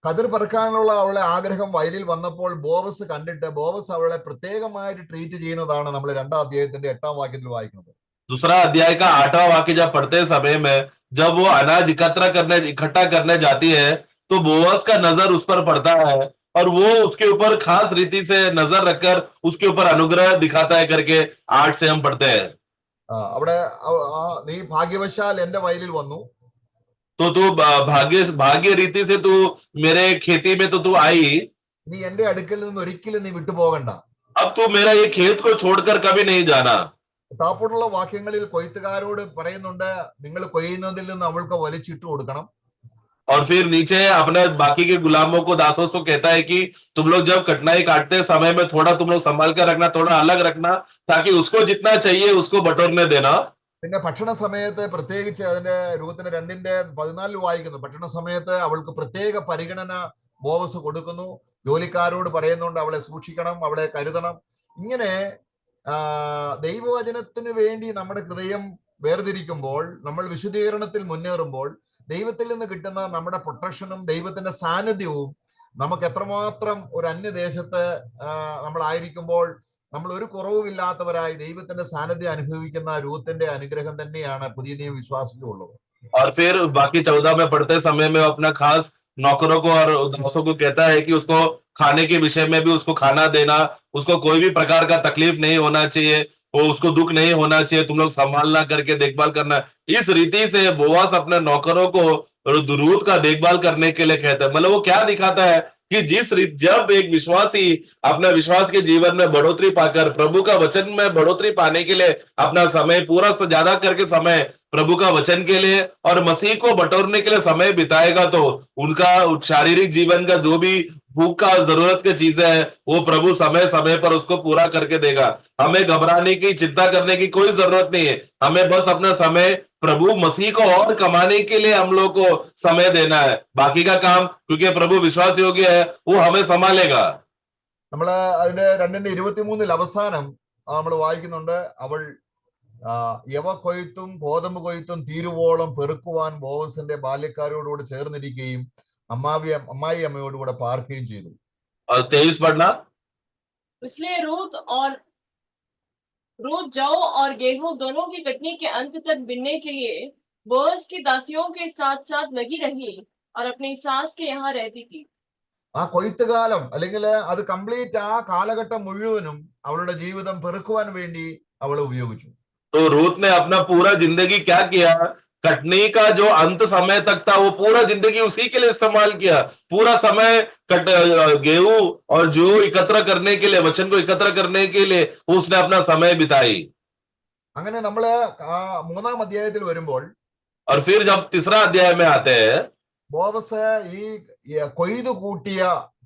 കതിർ പറക്കാനുള്ള അവളെ ആഗ്രഹം വയലിൽ വന്നപ്പോൾ ബോവസ് കണ്ടിട്ട് ബോവസ് അവളെ പ്രത്യേകമായിട്ട് ട്രീറ്റ് ചെയ്യുന്നതാണ് നമ്മൾ 2-ാം അധ്യായത്തിന്റെ 8-ാം വാക്യത്തിൽ വായിക്കുന്നത്. दूसरा अध्याय का 8वां वाक्य जब पढ़ते समय में, जब वो अनाज इकट्ठा करने जाती है तो बोअज का नजर उस पर पड़ता है और वो उसके ऊपर खास रीति से नजर रखकर उसके ऊपर अनुग्रह दिखाता है करके 8 से हम पढ़ते हैं। അവിടെ നീ ഭാഗ്യവശാൽ എന്റെ വയലിൽ വന്നു, तो तू भाग्य रीति से तू मेरे खेती में तो तू आई, നീ എന്റെ അടുക്കൽ നിന്ന് ഒരിക്കലും നീ വിട്ടുപോകണ്ട. अब तू मेरा ये खेत को छोड़कर कभी नहीं जाना। താപ്പോട്ടുള്ള വാക്യങ്ങളിൽ കൊയ്ത്തുകാരോട് പറയുന്നുണ്ട്, നിങ്ങൾ കൊയ്യുന്നതിൽ നിന്ന് അവൾക്ക് വലിച്ചിട്ട് കൊടുക്കണം. और फिर नीचे अपने बाकी के गुलामों को, दासों को कहता है कि तुम लोग जब कटनाई काटते समय में थोड़ा तुम लोग संभाल कर रखना, थोड़ा अलग रखना, ताकि उसको जितना चाहिए उसको बटोरने देना। പിന്നെ ഭക്ഷണ സമയത്ത് പ്രത്യേകിച്ച് അതിന്റെ രൂപത്തിന് 2-ന്റെ-14 വായിക്കുന്നു, ഭക്ഷണ സമയത്ത് അവൾക്ക് പ്രത്യേക പരിഗണന ബോവസ് കൊടുക്കുന്നു. ജോലിക്കാരോട് പറയുന്നുണ്ട് അവളെ സൂക്ഷിക്കണം, അവളെ കരുതണം. ഇങ്ങനെ ദൈവവചനത്തിന് വേണ്ടി നമ്മുടെ ഹൃദയം വേർതിരിക്കുമ്പോൾ, നമ്മൾ വിശുദ്ധീകരണത്തിൽ മുന്നേറുമ്പോൾ, ദൈവത്തിൽ നിന്ന് കിട്ടുന്ന നമ്മുടെ പ്രൊട്ടക്ഷനും ദൈവത്തിന്റെ സാന്നിധ്യവും നമുക്ക് എത്രമാത്രം ഒരു അന്യദേശത്ത് നമ്മളായിരിക്കുമ്പോൾ നമ്മൾ ഒരു കുറവുമില്ലാത്തവരായി ദൈവത്തിന്റെ സാന്നിധ്യം അനുഭവിക്കുന്ന രൂത്തിന്റെ അനുഗ്രഹം തന്നെയാണ് പുതിയ നിയമ വിശ്വാസിക്കുള്ളത്. और फिर बाकी 14 में पढ़ते समय में अपना खास नौकरों को और दासों को कहता है कि उसको खाने के विषय में भी उसको खाना देना, उसको कोई भी प्रकार का तकलीफ नहीं होना चाहिए, वो उसको दुख नहीं होना चाहिए, तुम लोग संभालना करके देखभाल करना। इस रीति से बोआस अपने नौकरों को रूत का देखभाल करने के लिए कहता है। मतलब वो क्या दिखाता है कि जब एक विश्वासी अपने विश्वास के जीवन में बढ़ोतरी पाकर प्रभु का वचन में बढ़ोतरी पाने के लिए अपना समय पूरा से ज्यादा करके समय प्रभु का वचन के लिए और मसीह को बटोरने के लिए समय बिताएगा, तो उनका शारीरिक जीवन का जो भी भूख का जरूरत की चीजें है वो प्रभु समय समय पर उसको पूरा करके देगा। हमें घबराने की, चिंता करने की कोई जरूरत नहीं है। हमें बस अपना समय प्रभु मसीह को और कमाने के लिए हम लोग को समय देना है। बाकी का काम क्योंकि प्रभु विश्वास योग्य है, वो हमें संभालेगा। നമ്മള് അതിന്റെ 2-ന്റെ-23 അവസാനം നമ്മൾ വായിക്കുന്നുണ്ട്, അവൾ യവ കൊയ്ത്തും ഗോതമ്പ് കൊയ്ത്തും തീരുവോളം പെറുക്കുവാൻ ബോവസിന്റെ ബാല്യക്കാരോടുകൂടെ ചേർന്നിരിക്കുകയും അമ്മായി അമ്മയോടുകൂടെ പാർക്കുകയും ചെയ്തു. 23 पढ़ना। इसलिए रूत जौ और गेहूं दोनों की कटनी के अंत तक बिनने के लिए बोअज की दासियों के साथ साथ लगी रही और अपनी सास के यहाँ रहती थी. ആ കൊയ്ത്തുകാലം അല്ലെങ്കിൽ അത് കംപ്ലീറ്റ് ആ കാലഘട്ടം മുഴുവനും അവളുടെ ജീവിതം പെറുക്കുവാൻ വേണ്ടി അവൾ ഉപയോഗിച്ചു. तो रूत ने अपना पूरा जिंदगी क्या किया, कटनी का जो अंत समय तक था वो पूरा जिंदगी उसी के लिए इस्तेमाल किया। पूरा समय गेहूं और जो एकत्र करने के लिए, वचन को एकत्र करने के लिए उसने अपना समय बिताई। അങ്ങനെ നമ്മള് 3-ാം അധ്യായത്തിൽ വരുമ്പോൾ और फिर जब 3रा अध्याय में आते हैं, ബോവസ് ഈ കൊയ്തു കൂട്ടിയ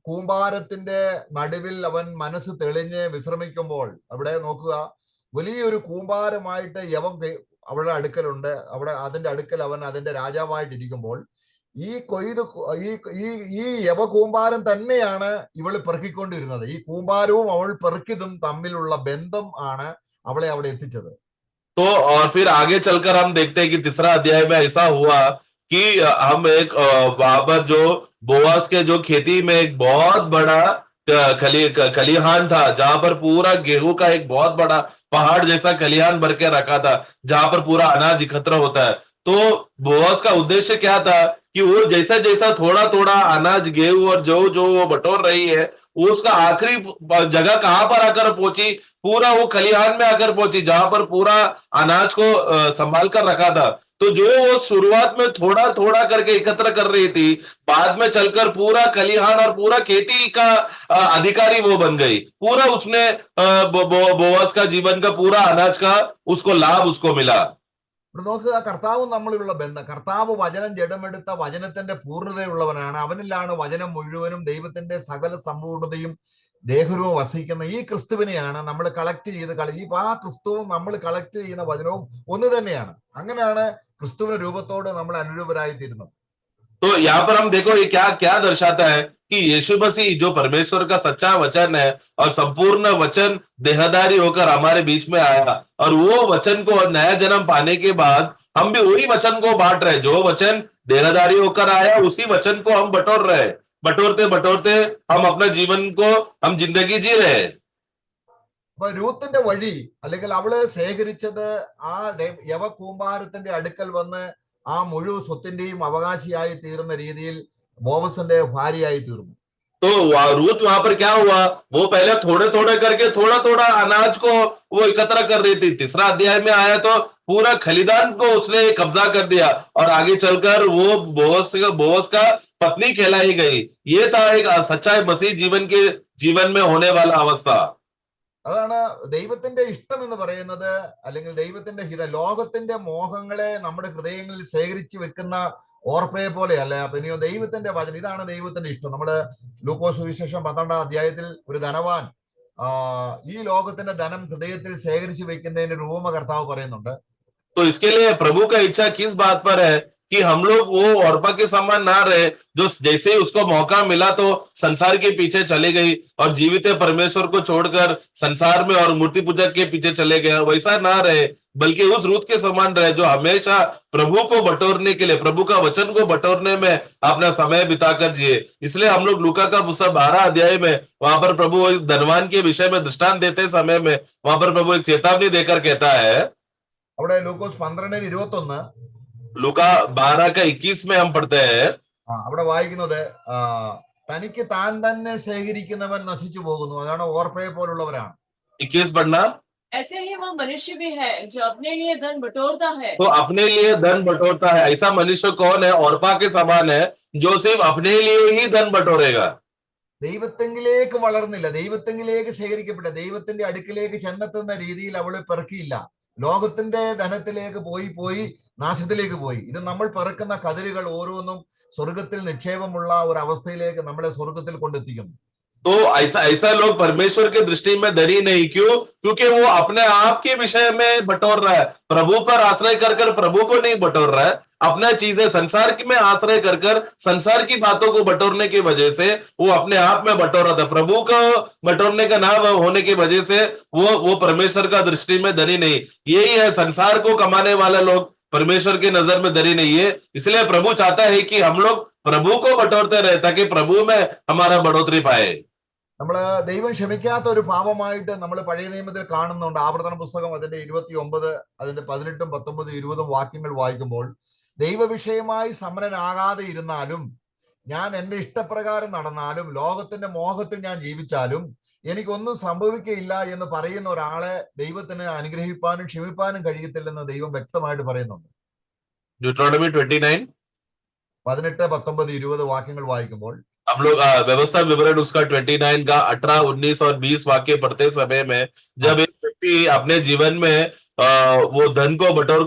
കൂമ്പാരത്തിന്റെ നടുവിൽ അവൻ മനസ്സ് തെളിഞ്ഞ് വിശ്രമിക്കുമ്പോൾ, അവിടെ നോക്കുക, വലിയൊരു കൂമ്പാരമായിട്ട് യവൻ അവളുടെ അടുക്കലുണ്ട്. അതിന്റെ അടുക്കൽ അവൻ അതിന്റെ രാജാവായിട്ടിരിക്കുമ്പോൾ ഈ കൊയ്ത് ഈ ഈ ഈ യവകൂമ്പാരം തന്നെയാണ് ഇവള് പെറുക്കിക്കൊണ്ടിരുന്നത്. ഈ കൂമ്പാരവും അവൾ പെറുക്കിയതും തമ്മിലുള്ള ബന്ധം ആണ് അവളെ അവിടെ എത്തിച്ചത്. तो और फिर आगे चलकर हम देखते हैं कि तीसरा अध्याय में ऐसा हुआ कि हम एक वहां पर जो बोआस के जो खेती में एक बहुत बड़ा खलिहान था, जहां पर पूरा गेहूं का एक बहुत बड़ा पहाड़ जैसा खलिहान भर के रखा था, जहां पर पूरा अनाज एकत्र होता है। तो बोआस का उद्देश्य क्या था कि वो जैसा जैसा थोड़ा थोड़ा अनाज गेहूं और जो जो वो बटोर रही है, वो उसका आखिरी जगह कहां पर आकर पहुंची, पूरा वो खलिहान में आकर पहुंची, जहां पर पूरा अनाज को संभाल कर रखा था। तो जो वो शुरुआत में थोड़ा थोड़ा करके एकत्र कर रही थी, बाद में चलकर पूरा खलिहान और पूरा खेती का अधिकारी वो बन गई। पूरा उसने बोअस का जीवन का पूरा अनाज का उसको लाभ उसको मिला। ഇവിടെ നോക്കുക, കർത്താവും നമ്മളിലുള്ള ബന്ധം. കർത്താവ് വചനം ജഡമെടുത്ത വചനത്തിന്റെ പൂർണ്ണതയുള്ളവനാണ്. അവനിലാണ് വചനം മുഴുവനും ദൈവത്തിന്റെ സകല സമ്പൂർണതയും ദേഹരൂപം വസിക്കുന്ന ഈ ക്രിസ്തുവിനെയാണ് നമ്മൾ കളക്ട് ചെയ്ത് ആ ക്രിസ്തുവും നമ്മൾ കളക്ട് ചെയ്യുന്ന വചനവും ഒന്ന് തന്നെയാണ്. അങ്ങനെയാണ് ക്രിസ്തുവിന്റെ രൂപത്തോട് നമ്മൾ അനുരൂപരായി തീരുന്നത്. तो यहाँ पर हम देखो ये क्या क्या दर्शाता है कि यीशु मसीह जो परमेश्वर का सच्चा वचन है और संपूर्ण वचन देहधारी होकर हमारे बीच में आया, और वो वचन को नया जन्म पाने के बाद हम भी वही वचन को बांट रहे हैं। जो वचन देहधारी होकर आया उसी वचन को हम बटोर रहे हैं। बटोरते बटोरते हम अपना जीवन को हम जिंदगी जी रहे हैं। അപ്പൊ രൂത്തിന്റെ വഴി അല്ലെങ്കിൽ അവള് ശേഖരിച്ചത് ആ യവകൂമ്പാരത്തിന്റെ അടുക്കൽ വന്ന് ആ മുഴുവൻ സ്വത്തിന്റെയും അവകാശിയായി തീർന്ന രീതിയിൽ ബോവസിന്റെ ഭാര്യയായി തീർന്നു. तो रूथ वहां पर क्या हुआ, वो पहले थोड़े थोड़े करके थोड़ा थोड़ा अनाज को वो एकत्र कर रही थी। तीसरा अध्याय में आया तो पूरा खलिदान को उसने कब्जा कर दिया और आगे चलकर वो बोअस का पत्नी कहलाई गई। ये था एक सच्चा मसीह जीवन में होने वाला अवस्था। അതാണ് ദൈവത്തിന്റെ ഇഷ്ടം എന്ന് പറയുന്നത്, അല്ലെങ്കിൽ ദൈവത്തിന്റെ ഹിതം. ലോകത്തിന്റെ മോഹങ്ങളെ നമ്മുടെ ഹൃദയങ്ങളിൽ ശേഖരിച്ചു വെക്കുന്ന ഓർപ്പയെ പോലെയല്ല. പിന്നെയോ ദൈവത്തിന്റെ വചനം, ഇതാണ് ദൈവത്തിന്റെ ഇഷ്ടം. നമ്മള് ലൂക്കോസ് സുവിശേഷം 12-ാം അധ്യായത്തിൽ ഒരു ധനവാൻ ഈ ലോകത്തിന്റെ ധനം ഹൃദയത്തിൽ ശേഖരിച്ചു വെക്കുന്നതിന്റെ രൂപമ കർത്താവ് പറയുന്നുണ്ട്. तो इसके लिए प्रभु का इच्छा किस बात पर है कि हम लोग वो औरपा के समान ना रहे, जो जैसे ही उसको मौका मिला तो संसार के पीछे चले गई और जीवित परमेश्वर को छोड़कर संसार में और मूर्ति पूजक के पीछे चले गए। वैसा ना रहे, बल्कि उस रूत के समान रहे जो हमेशा प्रभु को बटोरने के लिए, प्रभु का वचन को बटोरने में अपना समय बिताकर जिए। इसलिए हम लोग लूका का पुस्तक 12 अध्याय में वहां पर प्रभु इस धनवान के विषय में दृष्टांत देते समय में वहां पर प्रभु एक चेतावनी देकर कहता है, അവിടെ ലൂക്കോസ് 12:21 लूका 12:21 में हम पढ़ते हैं, അവിടെ വായിക്കുന്നത് തനിക്ക് താൻ തന്നെ ശേഖരിക്കുന്നവൻ നശിച്ചു പോകുന്നു. അതാണ് ഓർപ്പയെ പോലുള്ളവരാണ്. 21 पढ़ना। ऐसे ही वह मनुष्य भी है जो अपने लिए धन बटोरता है। तो अपने लिए धन बटोरता है। ऐसा मनुष्य कौन है? औरपा के समान है जो सिर्फ अपने लिए ही धन बटोरेगा। ദൈവത്തെങ്കിലേക്ക് വളർന്നില്ല, ദൈവത്തെങ്കിലേക്ക് ശേഖരിക്കപ്പെട്ട, ദൈവത്തിന്റെ അടുക്കിലേക്ക് ചെന്നെത്തുന്ന രീതിയിൽ അവള് പെറുക്കിയില്ല. ലോകത്തിന്റെ ധനത്തിലേക്ക് പോയി നാശത്തിലേക്ക് പോയി. ഇത് നമ്മൾ പെറുക്കുന്ന കതിരുകൾ ഓരോന്നും സ്വർഗത്തിൽ നിക്ഷേപമുള്ള ഒരു അവസ്ഥയിലേക്ക് നമ്മളെ സ്വർഗത്തിൽ കൊണ്ടെത്തിക്കുന്നു. तो ऐसा लोग परमेश्वर के दृष्टि में धनी नहीं। क्यों? क्योंकि वो अपने आप के विषय में बटोर रहा है, प्रभु पर आश्रय कर प्रभु को नहीं बटोर रहा है। अपना चीजें संसार में आश्रय कर संसार की बातों को बटोरने की वजह से वो अपने आप में बटोर रहा था। प्रभु को बटोरने का ना होने की वजह से वो परमेश्वर का दृष्टि में धनी नहीं। यही है, संसार को कमाने वाले लोग परमेश्वर की नजर में धनी नहीं है। इसलिए प्रभु चाहता है कि हम लोग प्रभु को बटोरते रहे ताकि प्रभु में हमारा बढ़ोतरी पाए। നമ്മള് ദൈവം ക്ഷമിക്കാത്ത ഒരു പാപമായിട്ട് നമ്മൾ പഴയ നിയമത്തിൽ കാണുന്നുണ്ട്. ആവർത്തന പുസ്തകം അതിന്റെ 29, അതിന്റെ 18, 19, 20 വാക്യങ്ങൾ വായിക്കുമ്പോൾ, ദൈവവിഷയമായി സമരനാകാതെ ഇരുന്നാലും, ഞാൻ എന്റെ ഇഷ്ടപ്രകാരം നടന്നാലും, ലോകത്തിന്റെ മോഹത്തിൽ ഞാൻ ജീവിച്ചാലും എനിക്കൊന്നും സംഭവിക്കയില്ല എന്ന് പറയുന്ന ഒരാളെ ദൈവത്തിന് അനുഗ്രഹിപ്പാനും ക്ഷമിപ്പാനും കഴിയത്തില്ലെന്ന് ദൈവം വ്യക്തമായിട്ട് പറയുന്നുണ്ട്. Deuteronomy 29 18, 19, 20 വാക്യങ്ങൾ വായിക്കുമ്പോൾ हम लोग व्यवस्था विवरण उसका 29 का 18, 19 और 20 वाक्य पढ़ते समय में, जब एक व्यक्ति अपने जीवन में वो धन को बटोर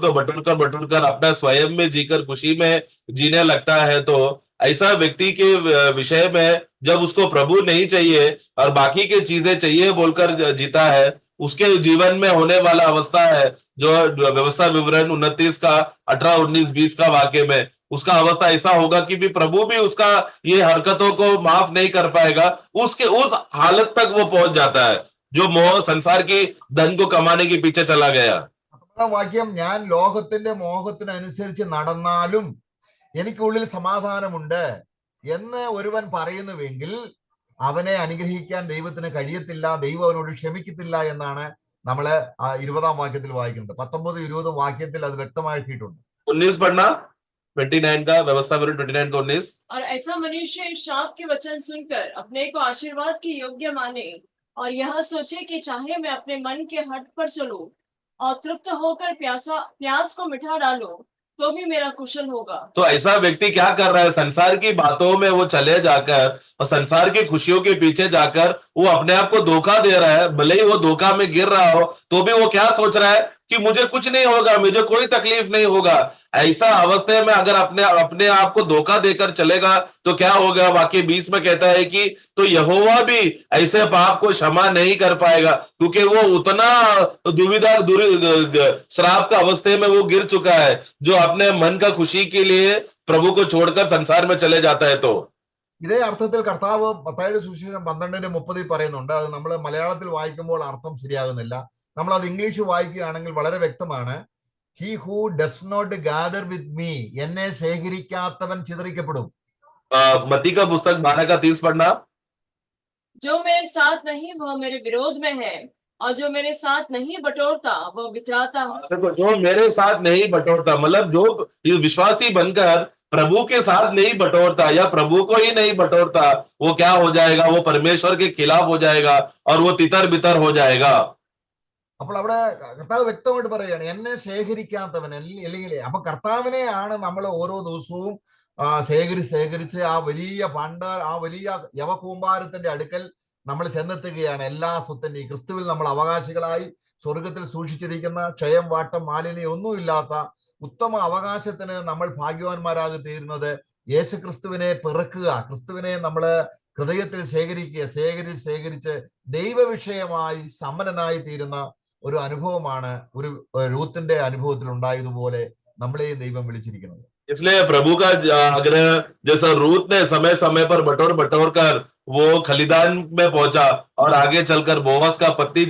कर अपना स्वयं में जीकर खुशी में जीने लगता है, तो ऐसा व्यक्ति के विषय में जब उसको प्रभु नहीं चाहिए और बाकी के चीजें चाहिए बोलकर जीता है, उसके जीवन में होने वाला अवस्था है जो व्यवस्था विवरण 29 का 18, 19, 20 का वाक्य में, उसका अवस्था ऐसा होगा कि भी प्रभु भी उसका ये हरकतों को माफ नहीं कर पाएगा। उसके उस हालत तक वो पहुंच जाता है जो मोह संसार की धन को कमाने के पीछे चला गया। 19 വാക്യം, ഞാൻ ലോകത്തിന്റെ മോഹത്തിനനുസരിച്ച് നടന്നാലും എനിക്കുള്ളിൽ സമാധാനമുണ്ട് എന്ന് ഒരുവൻ പറയുന്നുവെങ്കിൽ അവനെ അനുഗ്രഹിക്കാൻ ദൈവത്തിന് കഴിയത്തില്ല, ദൈവം അവനോട് ക്ഷമിക്കത്തില്ല എന്നാണ് നമ്മള് 20 വാക്യത്തിൽ വായിക്കുന്നത്. 19, 20 വാക്യത്തിൽ അത് വ്യക്തമാക്കിയിട്ടുണ്ട്. 19 पढ़ना, 29 का व्यवस्था करो, 29 का 19। और ऐसा मनुष्य इस शाप के वचन सुनकर अपने को आशीर्वाद के योग्य माने और यह सोचे कि चाहे मैं अपने मन के हट पर चलूं और तृप्त होकर प्यास को मिटा डालूं तो भी मेरा कुशल होगा। तो ऐसा व्यक्ति क्या कर रहा है, संसार की बातों में वो चले जाकर और संसार की खुशियों के पीछे जाकर वो अपने आप को धोखा दे रहा है। भले ही वो धोखा में गिर रहा हो तो भी वो क्या सोच रहा है कि मुझे कुछ नहीं होगा, मुझे कोई तकलीफ नहीं होगा। ऐसा अवस्था में अगर अपने आप को धोखा देकर चलेगा तो क्या होगा? वाक्य 20 में कहता है कि तो यहोवा भी ऐसे पाप को क्षमा नहीं कर पाएगा, क्योंकि वो उतना दुविधा श्राप का अवस्था में वो गिर चुका है जो अपने मन का खुशी के लिए प्रभु को छोड़कर संसार में चले जाता है। तो ഇതേ അർത്ഥത്തിൽ കർത്താവ് മത്തായിയുടെ സുവിശേഷം 12:30 പറയുന്നുണ്ട്. അത് നമ്മൾ മലയാളത്തിൽ വായിക്കുമ്പോൾ അർത്ഥം ശരിയാകുന്നില്ല. നമ്മൾ അത് ഇംഗ്ലീഷ് വായിക്കുകയാണെങ്കിൽ വളരെ വ്യക്തമാണ്. He who does not gather with me, എന്നെ ശേഖരിക്കാത്തവൻ ചിതറിക്കപ്പെടും. मत्ती का पुस्तक 12 का 30 पढ़ना। जो मेरे साथ नहीं वह मेरे विरोध में है और जो मेरे साथ नहीं बटोरता वह बितराता है। देखो, जो मेरे साथ नहीं बटोरता मतलब जो ये विश्वासी बनकर प्रभु के साथ नहीं बटोरता या प्रभु को ही नहीं बटोरता, वो क्या हो जाएगा? वो परमेश्वर के खिलाफ हो जाएगा और वो तितर बितर हो जाएगा। അപ്പോൾ അവിടെ കർത്താവ് വ്യക്തമായിട്ട് പറയുകയാണ്, എന്നെ ശേഖരിക്കാത്തവൻ. അല്ലെങ്കിൽ അപ്പൊ കർത്താവിനെയാണ് നമ്മൾ ഓരോ ദിവസവും ശേഖരിച്ച് ആ വലിയ യവകൂമ്പാരത്തിന്റെ അടുക്കൽ നമ്മൾ ചെന്നെത്തുകയാണ്. എല്ലാ സ്വത്തിന്റെയും ക്രിസ്തുവിൽ നമ്മൾ അവകാശികളായി സ്വർഗത്തിൽ സൂക്ഷിച്ചിരിക്കുന്ന ക്ഷയം, വാട്ടം, മാലിന്യം ഒന്നുമില്ലാത്ത ഉത്തമ അവകാശത്തിന് നമ്മൾ ഭാഗ്യവാന്മാരാകി തീരുന്നത് യേശു ക്രിസ്തുവിനെ പിറക്കുക, ക്രിസ്തുവിനെ നമ്മള് ഹൃദയത്തിൽ ശേഖരിച്ച് ദൈവവിഷയമായി സമ്പന്നനായി തീരുന്ന ഒരു അനുഭവമാണ് ഒരു രൂത്തിന്റെ അനുഭവത്തിൽ ഉണ്ടായതുപോലെ നമ്മളെയും ദൈവം വിളിച്ചിരിക്കുന്നത്. इसलिए प्रभु का आग्रह, जैसा रूत ने समय समय पर बटोर कर वो खलिदान में पहुंचा और आगे चलकर बोवस का पत्नी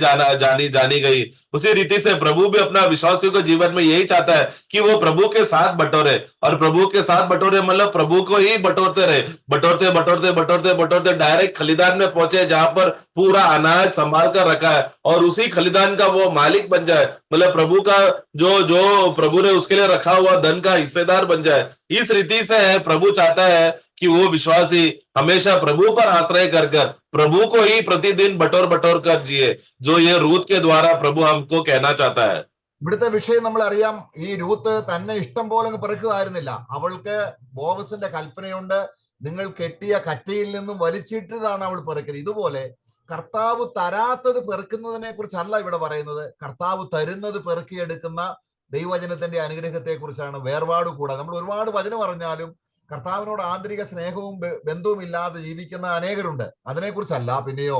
जानी गई, उसी रीति से प्रभु भी अपना विश्वासियों के जीवन में यही चाहता है कि वो प्रभु के साथ बटोरे। और प्रभु के साथ बटोरे मतलब प्रभु को ही बटोरते रहे, बटोरते डायरेक्ट खलिदान में पहुंचे जहां पर पूरा अनाज संभाल कर रखा है और उसी खलिदान का वो मालिक बन जाए। मतलब प्रभु का जो प्रभु ने उसके लिए रखा हुआ धन का हिस्सेदार बन जाए। इस रीति से प्रभु चाहता है कि वो विश्वासी हमेशा प्रभु पर आश्रय कर प्रभु को ही प्रतिदिन बटोर कर जिए, जो ये रूत के द्वारा प्रभु हमको कहना चाहता है। ഇവിടുത്തെ വിഷയം നമ്മൾ അറിയാം. ഈ രൂത്ത് തന്നെ ഇഷ്ടം പോലെ പെറുക്കുമായിരുന്നില്ല. അവൾക്ക് ബോവസിന്റെ കൽപ്പനയുണ്ട്, നിങ്ങൾ കെട്ടിയ കറ്റയിൽ നിന്നും വലിച്ചിട്ടതാണ് അവൾ പെറുക്കുന്നത്. ഇതുപോലെ കർത്താവ് തരാത്തത് പെറുക്കുന്നതിനെ കുറിച്ചല്ല ഇവിടെ പറയുന്നത്. കർത്താവ് തരുന്നത് പെറുക്കിയെടുക്കുന്ന ദൈവവചനത്തിന്റെ അനുഗ്രഹത്തെ കുറിച്ചാണ്. വേർപാട് കൂടാതെ നമ്മൾ ഒരുപാട് വചനം പറഞ്ഞാലും കർത്താവിനോട് ആന്തരിക സ്നേഹവും ബന്ധവും ഇല്ലാതെ ജീവിക്കുന്ന അനേകരുണ്ട്. അതിനെക്കുറിച്ചല്ല. പിന്നെയോ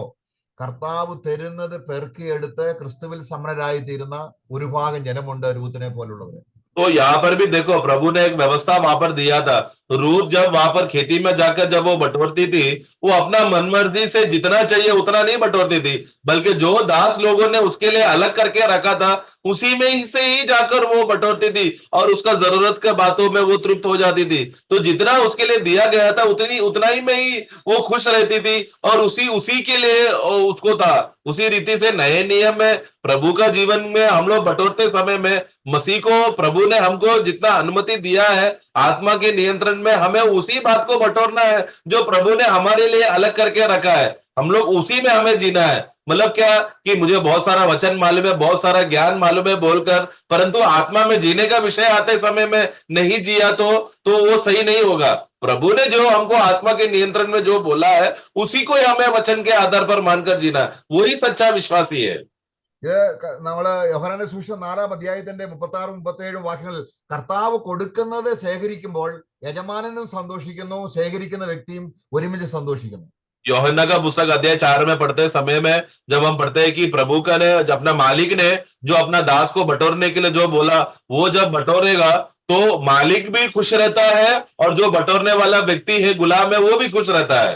കർത്താവ് തരുന്നത് പെറുക്കിയെടുത്ത് ക്രിസ്തുവിൽ സമരരായി തീരുന്ന ഒരു ഭാഗം ജനമുണ്ട്, രൂത്തിനെ പോലുള്ളവര്. तो यहाँ पर भी देखो, प्रभु ने एक व्यवस्था वहां पर दिया था। रूत जब वहां पर खेती में जाकर जब वो बटोरती थी, वो अपना मनमर्जी से जितना चाहिए उतना नहीं बटोरती थी, बल्कि जो दास लोगों ने उसके लिए अलग करके रखा था उसी में ही से ही जाकर वो बटोरती थी और उसका जरूरत के बातों में वो तृप्त हो जाती थी। तो जितना उसके लिए दिया गया था उतना ही में ही वो खुश रहती थी और उसी के लिए उसको था। उसी रीति से नए नियम में प्रभु का जीवन में हम लोग बटोरते समय में मसीह को प्रभु ने हमको जितना अनुमति दिया है आत्मा के नियंत्रण में, हमें उसी बात को बटोरना है जो प्रभु ने हमारे लिए अलग करके रखा है। हम लोग उसी में हमें जीना है। मतलब क्या कि मुझे बहुत सारा वचन मालूम है, बहुत सारा ज्ञान मालूम है बोलकर, परंतु आत्मा में जीने का विषय आते समय में नहीं जिया तो वो सही नहीं होगा। प्रभु ने जो हमको आत्मा के नियंत्रण में जो बोला है उसी को ही हमें वचन के आधार पर मानकर जीना है, वही सच्चा विश्वासी है। ഇത് നമ്മള് യോഹന്നാന്റെ സുവിശേഷം 4-ാം അധ്യായത്തിന്റെ 36-37 വാക്യങ്ങളിൽ കർത്താവ് കൊടുക്കുന്നത് ശേഖരിക്കുമ്പോൾ യജമാനനും സന്തോഷിക്കുന്നു, ശേഖരിക്കുന്ന വ്യക്തിയും ഒരുമിച്ച് സന്തോഷിക്കുന്നു. यूहन्ना का पुस्तक अध्याय 4 में पढ़ते समय में जब हम पढ़ते हैं कि प्रभु का ने अपना मालिक ने जो अपना दास को बटोरने के लिए जो बोला, वो जब बटोरेगा तो मालिक भी खुश रहता है और जो बटोरने वाला व्यक्ति है, गुलाम है, वो भी खुश रहता है।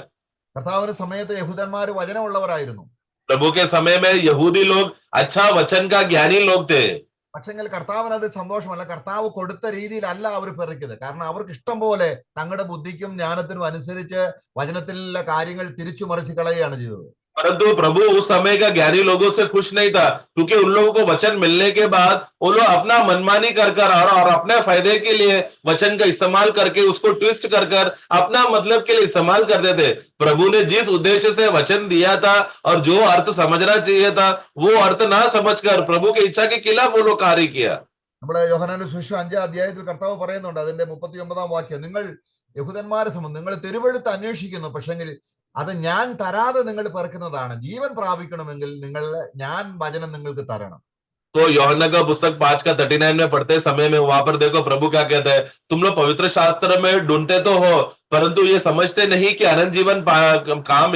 കർത്താവിന്റെ സമയത്ത് യഹൂദന്മാർ വചനമുള്ളവരായിരുന്നു. प्रभु के समय में यहूदी लोग अच्छा वचन का ज्ञानी लोग थे, പക്ഷെങ്കിൽ കർത്താവിന് അത് സന്തോഷമല്ല. കർത്താവ് കൊടുത്ത രീതിയിലല്ല അവർ പെറുക്കിയത്. കാരണം അവർക്ക് ഇഷ്ടം പോലെ തങ്ങളുടെ ബുദ്ധിക്കും ജ്ഞാനത്തിനും അനുസരിച്ച് വചനത്തിലുള്ള കാര്യങ്ങൾ തിരിച്ചു മറിച്ച് കളയുകയാണ് ചെയ്തത്. परंतु प्रभु उस समय का ज्ञानी लोगों से खुश नहीं था, क्योंकि उन लोगों को वचन मिलने के बाद वो लोग अपना मनमानी कर कर और अपने फायदे के लिए वचन का इस्तेमाल करके उसको ट्विस्ट कर कर अपना मतलब के लिए इस्तेमाल करते थे। प्रभु ने जिस उद्देश्य से वचन दिया था और जो अर्थ समझना चाहिए था, वो अर्थ ना समझकर प्रभु की इच्छा के खिलाफ वो लोग कार्य किया। നമ്മളെ യോഹന്നാന്റെ സുവിശേഷം 5-ാം അധ്യായത്തിൽ കർത്താവ് പറയുന്നുണ്ട്, അതിന്റെ 39-ാം വാക്യം, നിങ്ങൾ യഹൂദന്മാരെ സംബന്ധിച്ച് നിങ്ങൾ തിരുവെഴുത്ത് അന്വേഷിക്കുന്നു, പക്ഷെങ്കിൽ അത് ഞാൻ തരാതെ നിങ്ങൾ പെറുക്കുന്നതാണ്. ജീവൻ പ്രാപിക്കണമെങ്കിൽ ഞാൻ വചനം നിങ്ങൾക്ക് തരണം. तो यूहन्ना का पुस्तक 5:39 में पढ़ते समय में वहां पर देखो प्रभु क्या कहते हैं, तुम लोग पवित्र शास्त्र में ढूंढते तो हो, परंतु ये समझते नहीं कि अनंत जीवन कहाँ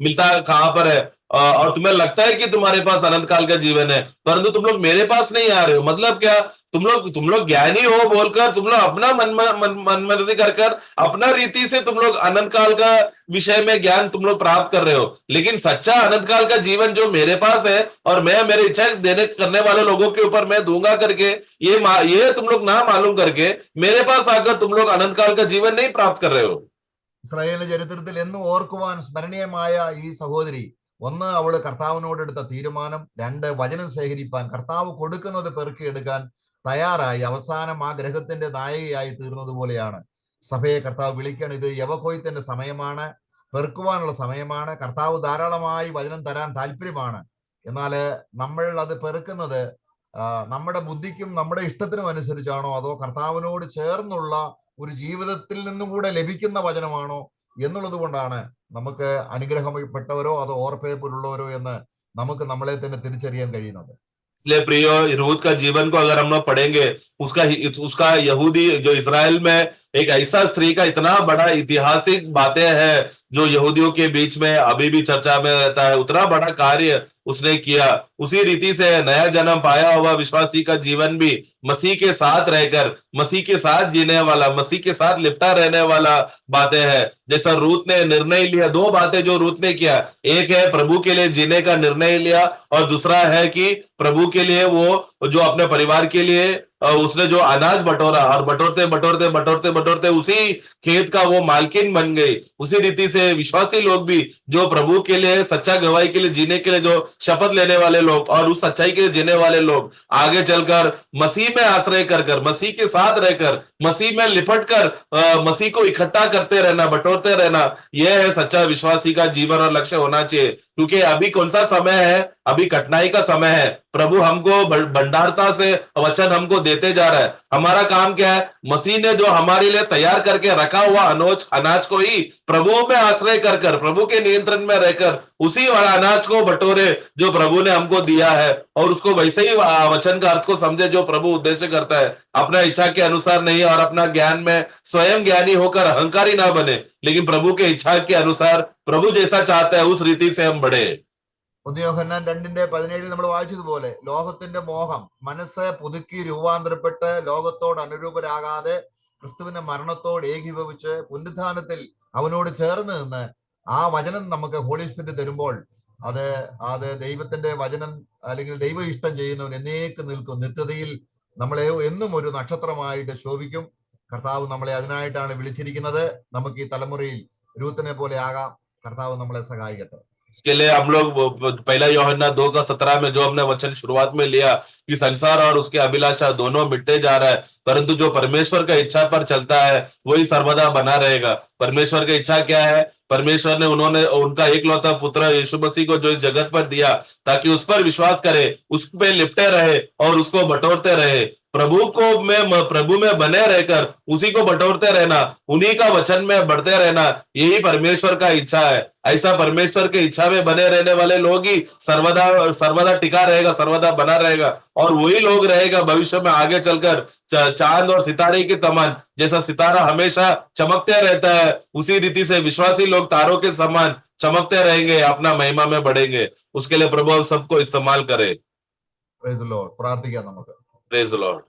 मिलता कहाँ पर है, और तुम्हें लगता है कि तुम्हारे पास अनंत काल का जीवन है, परंतु तुम लोग मेरे पास नहीं आ रहे हो। मतलब क्या, तुम लोग ज्ञानी हो बोलकर तुम लोग अपना मन मर्जी कर अपना रीति से तुम लोग अनंत काल का विषय में ज्ञान तुम लोग प्राप्त कर रहे हो, लेकिन सच्चा अनंत काल का जीवन जो मेरे पास है और मैं मेरी इच्छा देने करने वाले लोगों के ऊपर मैं दूंगा करके ये तुम लोग ना मालूम करके मेरे पास आकर तुम लोग अनंत काल का जीवन नहीं प्राप्त कर रहे हो। ഇസ്രായേലിന്റെ ചരിത്രത്തിൽ എന്നും ഓർക്കുവാൻ സ്മരണീയമായ ഈ സഹോദരി, ഒന്ന്, അവള് കർത്താവിനോട് എടുത്ത തീരുമാനം, രണ്ട്, വചനം ശേഖരിപ്പാൻ, കർത്താവ് കൊടുക്കുന്നത് പെറുക്കിയെടുക്കാൻ തയ്യാറായി അവസാനം ആ ഗ്രഹത്തിന്റെ നായികയായി തീർന്നതുപോലെയാണ് സഭയെ കർത്താവ് വിളിക്കണം. ഇത് യവകൊയ്ത്തിന്റെ സമയമാണ്, പെറുക്കുവാനുള്ള സമയമാണ്. കർത്താവ് ധാരാളമായി വചനം തരാൻ താല്പര്യമാണ്. എന്നാൽ നമ്മൾ അത് പെറുക്കുന്നത് നമ്മുടെ ബുദ്ധിക്കും നമ്മുടെ ഇഷ്ടത്തിനും അനുസരിച്ചാണോ, അതോ കർത്താവിനോട് ചേർന്നുള്ള ഒരു ജീവിതത്തിൽ നിന്നും കൂടെ ലഭിക്കുന്ന വചനമാണോ എന്നുള്ളത് കൊണ്ടാണ് നമുക്ക് അനുഗ്രഹപ്പെട്ടവരോ അതോ ഓർപ്പേപ്പുള്ളവരോ എന്ന് നമുക്ക് നമ്മളെ തന്നെ തിരിച്ചറിയാൻ കഴിയുന്നത്. इसलिए प्रिय, रूत का जीवन को अगर हम लोग पढ़ेंगे, उसका यहूदी जो इस्राएल में एक ऐसा स्त्री का इतना बड़ा ऐतिहासिक बातें हैं जो यहूदियों के बीच में अभी भी चर्चा में रहता है, उतना बड़ा कार्य उसने किया। उसी रीति से नया जन्म पाया हुआ विश्वासी का जीवन भी मसीह के साथ रहकर मसीह के साथ जीने वाला, मसीह के साथ लिपटा रहने वाला बातें हैं। जैसा रूत ने निर्णय लिया, दो बातें जो रूत ने किया, एक है प्रभु के लिए जीने का निर्णय लिया, और दूसरा है कि प्रभु के लिए वो जो अपने परिवार के लिए उसने जो अनाज बटोरा, और बटोरते बटोरते बटोरते बटोरते उसी खेत का वो मालकिन बन गई। उसी रीति से विश्वासी लोग भी जो प्रभु के लिए सच्चा गवाही के लिए जीने के लिए जो शपथ लेने वाले लोग और उस सच्चाई के लिए जीने वाले लोग आगे चलकर मसीह में आश्रय कर मसीह के साथ रहकर मसीह में लिपट कर मसीह को इकट्ठा करते रहना, बटोरते रहना, यह है सच्चा विश्वासी का जीवन और लक्ष्य होना चाहिए। क्योंकि अभी कौन सा समय है, अभी कठिनाई का समय है। प्रभु हमको भंडारता से वचन हमको देते जा रहा है। हमारा काम क्या है, मसीह ने जो हमारे लिए तैयार करके रखा हुआ अनाज को ही प्रभु में आश्रय कर प्रभु के नियंत्रण में रहकर उसी अनाज को बटोरे जो प्रभु ने हमको दिया है, और उसको वैसे ही वचन का अर्थ को समझे जो प्रभु उद्देश्य करता है। अपना इच्छा के अनुसार नहीं और अपना ज्ञान में स्वयं ज्ञानी होकर अहंकारी ना बने, लेकिन प्रभु के इच्छा के अनुसार प्रभु जैसा चाहता है उस रीति से हम बढ़े। യോഹന്നാൻ 2:17 നമ്മൾ വായിച്ചതുപോലെ ലോകത്തിന്റെ മോഹം, മനസ്സ് പുതുക്കി രൂപാന്തരപ്പെട്ട് ലോകത്തോട് അനുരൂപരാകാതെ ക്രിസ്തുവിന്റെ മരണത്തോട് ഏകീഭവിച്ച് പുനരുത്ഥാനത്തിൽ അവനോട് ചേർന്ന് നിന്ന് ആ വചനം നമുക്ക് ഹോളി സ്പിരിറ്റ് തരുമ്പോൾ അത് ദൈവത്തിന്റെ വചനം അല്ലെങ്കിൽ ദൈവ ഇഷ്ടം ചെയ്യുന്നവൻ എന്നേക്ക് നിൽക്കും. നിത്യതയിൽ നമ്മളെ എന്നും ഒരു നക്ഷത്രമായിട്ട് ശോഭിക്കും. കർത്താവ് നമ്മളെ അതിനായിട്ടാണ് വിളിച്ചിരിക്കുന്നത്. നമുക്ക് ഈ തലമുറയിൽ രൂത്തിനെ പോലെ ആകാം. കർത്താവ് നമ്മളെ സഹായിക്കട്ടെ. इसके लिए हम लोग पहला यूहन्ना 2:17 में जो हमने वचन शुरुआत में लिया कि संसार और उसके अभिलाषा दोनों मिटते जा रहा है, परंतु जो परमेश्वर का इच्छा पर चलता है वही सर्वदा बना रहेगा। परमेश्वर की इच्छा क्या है, परमेश्वर ने उनका एकलौता पुत्र यीशु मसीह को जो इस जगत पर दिया ताकि उस पर विश्वास करे, उस पे लिपटे रहे और उसको बटोरते रहे। प्रभु में बने रहकर उसी को बटोरते रहना, उन्हीं का वचन में बढ़ते रहना, यही परमेश्वर का इच्छा है। ऐसा परमेश्वर के इच्छा में बने रहने वाले लोग ही सर्वदा टिका रहेगा, सर्वदा बना रहेगा, और वही लोग रहेगा भविष्य में आगे चलकर चांद और सितारे के समान। जैसा सितारा हमेशा चमकते रहता है, उसी रीति से विश्वासी लोग तारों के समान चमकते रहेंगे, अपना महिमा में बढ़ेंगे। उसके लिए प्रभु सबको इस्तेमाल करे। Praise the Lord. പ്രാർത്ഥിക്കാം നമുക്ക്. Praise the Lord.